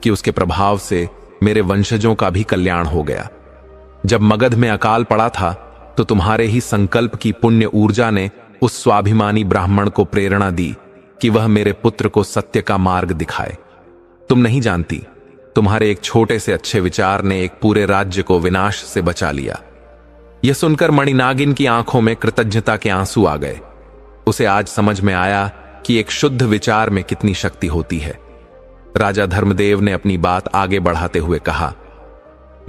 कि उसके प्रभाव से मेरे वंशजों का भी कल्याण हो गया। जब मगध में अकाल पड़ा था तो तुम्हारे ही संकल्प की पुण्य ऊर्जा ने उस स्वाभिमानी ब्राह्मण को प्रेरणा दी कि वह मेरे पुत्र को सत्य का मार्ग दिखाए। तुम नहीं जानती, तुम्हारे एक छोटे से अच्छे विचार ने एक पूरे राज्य को विनाश से बचा लिया। यह सुनकर मणिनागिन की आंखों में कृतज्ञता के आंसू आ गए। उसे आज समझ में आया कि एक शुद्ध विचार में कितनी शक्ति होती है। राजा धर्मदेव ने अपनी बात आगे बढ़ाते हुए कहा,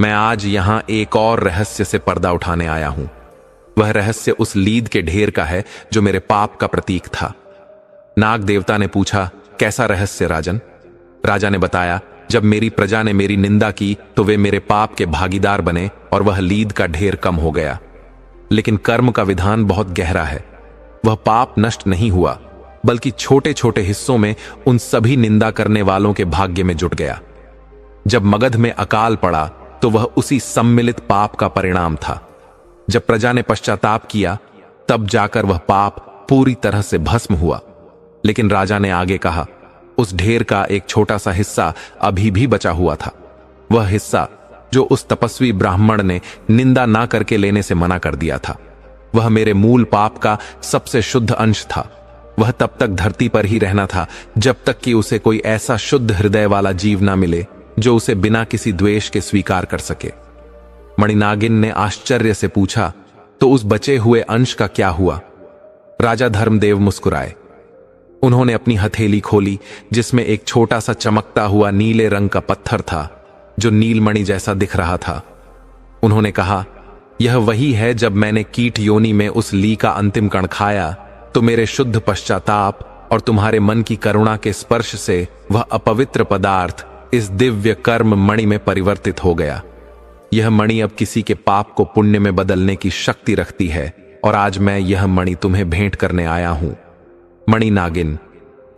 मैं आज यहां एक और रहस्य से पर्दा उठाने आया हूं। वह रहस्य उस लीद के ढेर का है जो मेरे पाप का प्रतीक था। नाग देवता ने पूछा, कैसा रहस्य राजन? राजा ने बताया, जब मेरी प्रजा ने मेरी निंदा की तो वे मेरे पाप के भागीदार बने और वह लीद का ढेर कम हो गया। लेकिन कर्म का विधान बहुत गहरा है। वह पाप नष्ट नहीं हुआ, बल्कि छोटे छोटे हिस्सों में उन सभी निंदा करने वालों के भाग्य में जुट गया। जब मगध में अकाल पड़ा तो वह उसी सम्मिलित पाप का परिणाम था। जब प्रजा ने पश्चाताप किया तब जाकर वह पाप पूरी तरह से भस्म हुआ। लेकिन राजा ने आगे कहा, उस ढेर का एक छोटा सा हिस्सा अभी भी बचा हुआ था। वह हिस्सा जो उस तपस्वी ब्राह्मण ने निंदा ना करके लेने से मना कर दिया था, वह मेरे मूल पाप का सबसे शुद्ध अंश था। वह तब तक धरती पर ही रहना था जब तक कि उसे कोई ऐसा शुद्ध हृदय वाला जीव ना मिले जो उसे बिना किसी द्वेष के स्वीकार कर सके। मणिनागिन ने आश्चर्य से पूछा, तो उस बचे हुए अंश का क्या हुआ? राजा धर्मदेव मुस्कुराए। उन्होंने अपनी हथेली खोली जिसमें एक छोटा सा चमकता हुआ नीले रंग का पत्थर था जो नीलमणि जैसा दिख रहा था। उन्होंने कहा, यह वही है जब मैंने कीट योनि में उस ली का अंतिम कण खाया तो मेरे शुद्ध पश्चाताप और तुम्हारे मन की करुणा के स्पर्श से वह अपवित्र पदार्थ इस दिव्य कर्म मणि में परिवर्तित हो गया। यह मणि अब किसी के पाप को पुण्य में बदलने की शक्ति रखती है और आज मैं यह मणि तुम्हें भेंट करने आया हूं। मणि नागिन,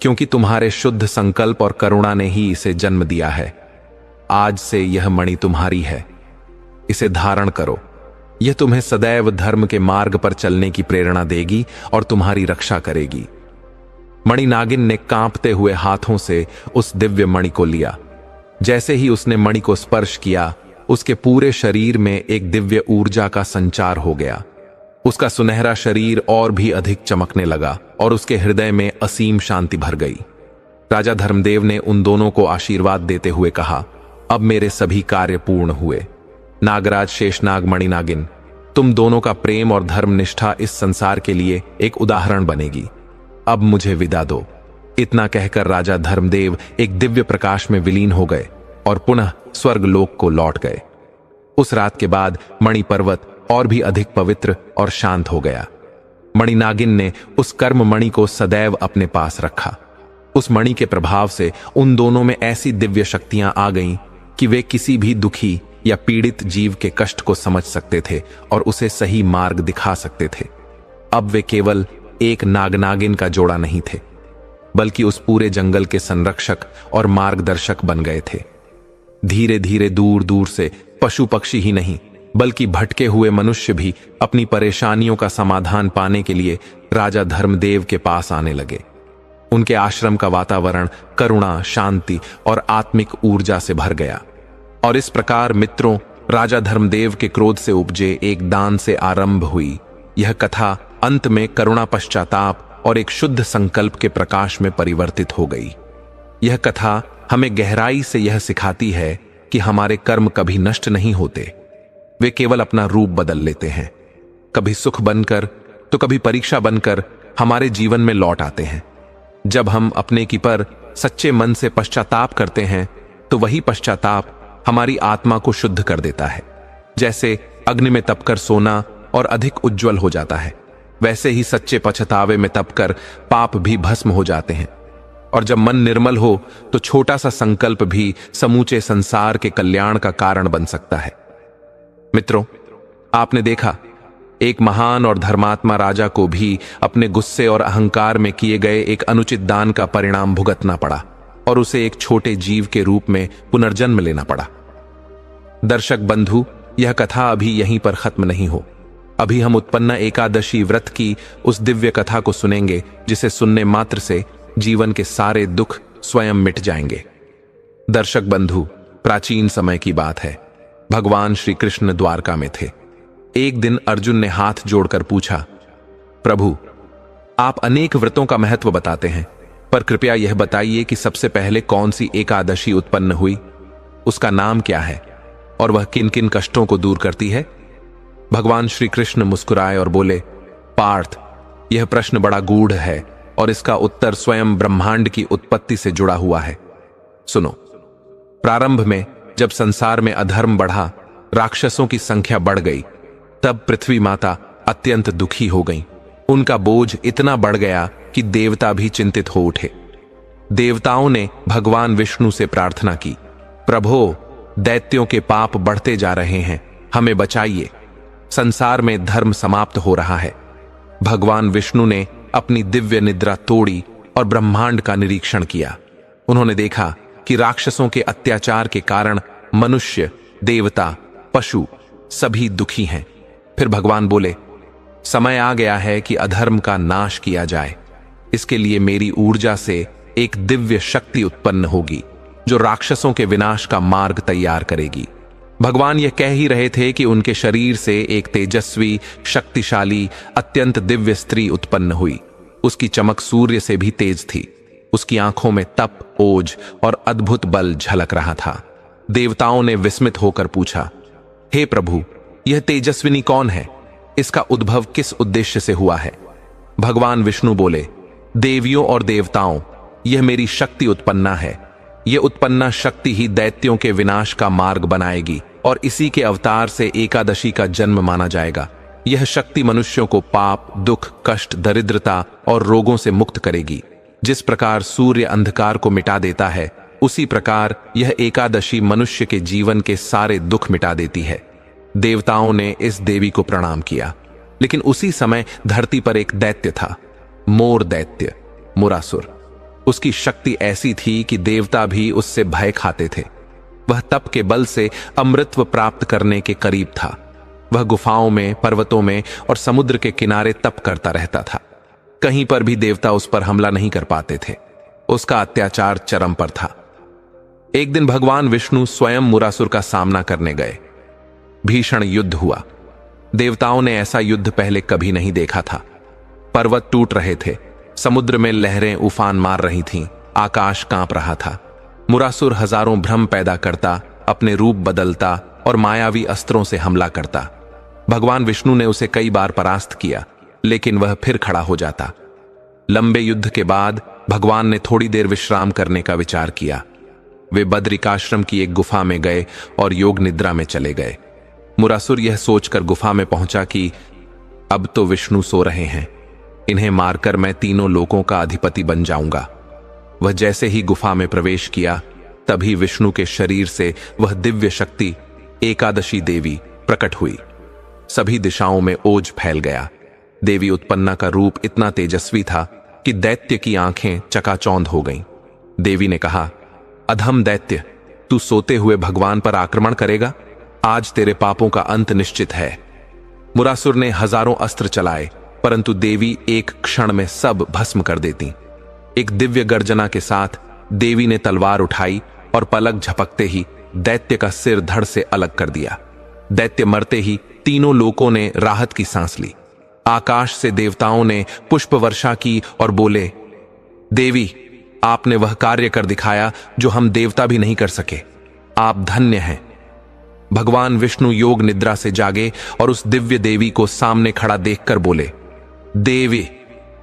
क्योंकि तुम्हारे शुद्ध संकल्प और करुणा ने ही इसे जन्म दिया है, आज से यह मणि तुम्हारी है। इसे धारण करो। यह तुम्हें सदैव धर्म के मार्ग पर चलने की प्रेरणा देगी और तुम्हारी रक्षा करेगी। मणि नागिन ने कांपते हुए हाथों से उस दिव्य मणि को लिया। जैसे ही उसने मणि को स्पर्श किया, उसके पूरे शरीर में एक दिव्य ऊर्जा का संचार हो गया। उसका सुनहरा शरीर और भी अधिक चमकने लगा और उसके हृदय में असीम शांति भर गई। राजा धर्मदेव ने उन दोनों को आशीर्वाद देते हुए कहा, अब मेरे सभी कार्य पूर्ण हुए। नागराज शेषनाग मणिनागिन, तुम दोनों का प्रेम और धर्मनिष्ठा इस संसार के लिए एक उदाहरण बनेगी। अब मुझे विदा दो। इतना कहकर राजा धर्मदेव एक दिव्य प्रकाश में विलीन हो गए और पुनः स्वर्गलोक को लौट गए। उस रात के बाद मणि पर्वत और भी अधिक पवित्र और शांत हो गया। मणिनागिन ने उस कर्म मणि को सदैव अपने पास रखा। उस मणि के प्रभाव से उन दोनों में ऐसी दिव्य शक्तियां आ गईं कि वे किसी भी दुखी या पीड़ित जीव के कष्ट को समझ सकते थे और उसे सही मार्ग दिखा सकते थे। अब वे केवल एक नागनागिन का जोड़ा नहीं थे, बल्कि उस पूरे जंगल के संरक्षक और मार्गदर्शक बन गए थे। धीरे धीरे दूर दूर से पशु पक्षी ही नहीं, बल्कि भटके हुए मनुष्य भी अपनी परेशानियों का समाधान पाने के लिए राजा धर्मदेव के पास आने लगे। उनके आश्रम का वातावरण करुणा, शांति और आत्मिक ऊर्जा से भर गया। और इस प्रकार मित्रों, राजा धर्मदेव के क्रोध से उपजे एक दान से आरंभ हुई यह कथा अंत में करुणा, पश्चाताप और एक शुद्ध संकल्प के प्रकाश में परिवर्तित हो गई। यह कथा हमें गहराई से यह सिखाती है कि हमारे कर्म कभी नष्ट नहीं होते, वे केवल अपना रूप बदल लेते हैं। कभी सुख बनकर तो कभी परीक्षा बनकर हमारे जीवन में लौट आते हैं। जब हम अपने की पर सच्चे मन से पश्चाताप करते हैं तो वही पश्चाताप हमारी आत्मा को शुद्ध कर देता है। जैसे अग्नि में तपकर सोना और अधिक उज्जवल हो जाता है, वैसे ही सच्चे पछतावे में तपकर पाप भी भस्म हो जाते हैं। और जब मन निर्मल हो तो छोटा सा संकल्प भी समूचे संसार के कल्याण का कारण बन सकता है। मित्रों, आपने देखा, एक महान और धर्मात्मा राजा को भी अपने गुस्से और अहंकार में किए गए एक अनुचित दान का परिणाम भुगतना पड़ा और उसे एक छोटे जीव के रूप में पुनर्जन्म लेना पड़ा। दर्शक बंधु, यह कथा अभी यहीं पर खत्म नहीं हो। अभी हम उत्पन्ना एकादशी व्रत की उस दिव्य कथा को सुनेंगे जिसे सुनने मात्र से जीवन के सारे दुख स्वयं मिट जाएंगे। दर्शक बंधु, प्राचीन समय की बात है। भगवान श्री कृष्ण द्वारका में थे। एक दिन अर्जुन ने हाथ जोड़कर पूछा, प्रभु, आप अनेक व्रतों का महत्व बताते हैं, पर कृपया यह बताइए कि सबसे पहले कौन सी एकादशी उत्पन्न हुई, उसका नाम क्या है और वह किन किन कष्टों को दूर करती है? भगवान श्री कृष्ण मुस्कुराए और बोले, पार्थ, यह प्रश्न बड़ा गूढ़ है और इसका उत्तर स्वयं ब्रह्मांड की उत्पत्ति से जुड़ा हुआ है। सुनो। प्रारंभ में जब संसार में अधर्म बढ़ा, राक्षसों की संख्या बढ़ गई, तब पृथ्वी माता अत्यंत दुखी हो गई। उनका बोझ इतना बढ़ गया कि देवता भी चिंतित हो उठे। देवताओं ने भगवान विष्णु से प्रार्थना की, प्रभो, दैत्यों के पाप बढ़ते जा रहे हैं, हमें बचाइए, संसार में धर्म समाप्त हो रहा है। भगवान विष्णु ने अपनी दिव्य निद्रा तोड़ी और ब्रह्मांड का निरीक्षण किया। उन्होंने देखा कि राक्षसों के अत्याचार के कारण मनुष्य, देवता, पशु सभी दुखी हैं। फिर भगवान बोले, समय आ गया है कि अधर्म का नाश किया जाए। इसके लिए मेरी ऊर्जा से एक दिव्य शक्ति उत्पन्न होगी जो राक्षसों के विनाश का मार्ग तैयार करेगी। भगवान यह कह ही रहे थे कि उनके शरीर से एक तेजस्वी, शक्तिशाली, अत्यंत दिव्य स्त्री उत्पन्न हुई। उसकी चमक सूर्य से भी तेज थी। उसकी आंखों में तप, ओज और अद्भुत बल झलक रहा था। देवताओं ने विस्मित होकर पूछा, हे प्रभु, यह तेजस्विनी कौन है? इसका उद्भव किस उद्देश्य से हुआ है? भगवान विष्णु बोले, देवियों और देवताओं, यह मेरी शक्ति उत्पन्ना है। यह उत्पन्ना शक्ति ही दैत्यों के विनाश का मार्ग बनाएगी और इसी के अवतार से एकादशी का जन्म माना जाएगा। यह शक्ति मनुष्यों को पाप, दुख, कष्ट, दरिद्रता और रोगों से मुक्त करेगी। जिस प्रकार सूर्य अंधकार को मिटा देता है, उसी प्रकार यह एकादशी मनुष्य के जीवन के सारे दुख मिटा देती है। देवताओं ने इस देवी को प्रणाम किया, लेकिन उसी समय धरती पर एक दैत्य था, मोर दैत्य, मुरासुर। उसकी शक्ति ऐसी थी कि देवता भी उससे भय खाते थे। वह तप के बल से अमृतत्व प्राप्त करने के करीब था। वह गुफाओं में, पर्वतों में और समुद्र के किनारे तप करता रहता था। कहीं पर भी देवता उस पर हमला नहीं कर पाते थे। उसका अत्याचार चरम पर था। एक दिन भगवान विष्णु स्वयं मुरासुर का सामना करने गए। भीषण युद्ध हुआ। देवताओं ने ऐसा युद्ध पहले कभी नहीं देखा था। पर्वत टूट रहे थे, समुद्र में लहरें उफान मार रही थीं, आकाश कांप रहा था। मुरासुर हजारों भ्रम पैदा करता, अपने रूप बदलता और मायावी अस्त्रों से हमला करता। भगवान विष्णु ने उसे कई बार परास्त किया, लेकिन वह फिर खड़ा हो जाता। लंबे युद्ध के बाद भगवान ने थोड़ी देर विश्राम करने का विचार किया। वे बद्रिकाश्रम की एक गुफा में गए और योग निद्रा में चले गए। मुरासुर यह सोचकर गुफा में पहुंचा कि अब तो विष्णु सो रहे हैं, इन्हें मारकर मैं तीनों लोकों का अधिपति बन जाऊंगा। वह जैसे ही गुफा में प्रवेश किया, तभी विष्णु के शरीर से वह दिव्य शक्ति एकादशी देवी प्रकट हुई। सभी दिशाओं में ओज फैल गया। देवी उत्पन्ना का रूप इतना तेजस्वी था कि दैत्य की आंखें चकाचौंध हो गईं। देवी ने कहा, अधम दैत्य, तू सोते हुए भगवान पर आक्रमण करेगा? आज तेरे पापों का अंत निश्चित है। मुरासुर ने हजारों अस्त्र चलाए, परंतु देवी एक क्षण में सब भस्म कर देती। एक दिव्य गर्जना के साथ देवी ने तलवार उठाई और पलक झपकते ही दैत्य का सिर धड़ से अलग कर दिया। दैत्य मरते ही तीनों लोकों ने राहत की सांस ली। आकाश से देवताओं ने पुष्प वर्षा की और बोले, देवी, आपने वह कार्य कर दिखाया जो हम देवता भी नहीं कर सके। आप धन्य हैं। भगवान विष्णु योग निद्रा से जागे और उस दिव्य देवी को सामने खड़ा देखकर बोले, देवी,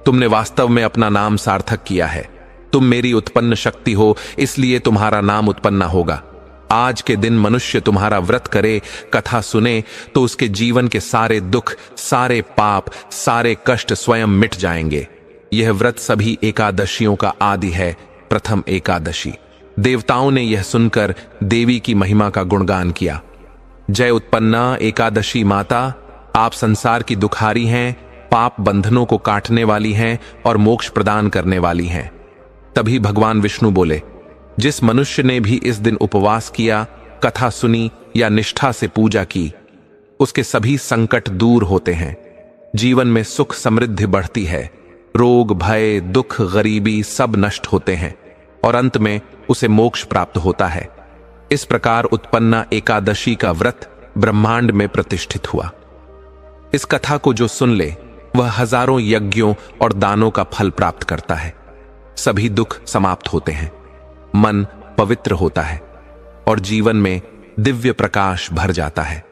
तुमने वास्तव में अपना नाम सार्थक किया है। तुम मेरी उत्पन्न शक्ति हो, इसलिए तुम्हारा नाम उत्पन्न होगा। आज के दिन मनुष्य तुम्हारा व्रत करे, कथा सुने, तो उसके जीवन के सारे दुख, सारे पाप, सारे कष्ट स्वयं मिट जाएंगे। यह व्रत सभी एकादशियों का आदि है, प्रथम एकादशी। देवताओं ने यह सुनकर देवी की महिमा का गुणगान किया। जय उत्पन्ना एकादशी माता, आप संसार की दुखारी हैं, पाप बंधनों को काटने वाली हैं और मोक्ष प्रदान करने वाली हैं। तभी भगवान विष्णु बोले, जिस मनुष्य ने भी इस दिन उपवास किया, कथा सुनी या निष्ठा से पूजा की, उसके सभी संकट दूर होते हैं। जीवन में सुख समृद्धि बढ़ती है, रोग भय दुख गरीबी सब नष्ट होते हैं और अंत में उसे मोक्ष प्राप्त होता है। इस प्रकार उत्पन्ना एकादशी का व्रत ब्रह्मांड में प्रतिष्ठित हुआ। इस कथा को जो सुन ले वह हजारों यज्ञों और दानों का फल प्राप्त करता है। सभी दुख समाप्त होते हैं, मन पवित्र होता है और जीवन में दिव्य प्रकाश भर जाता है।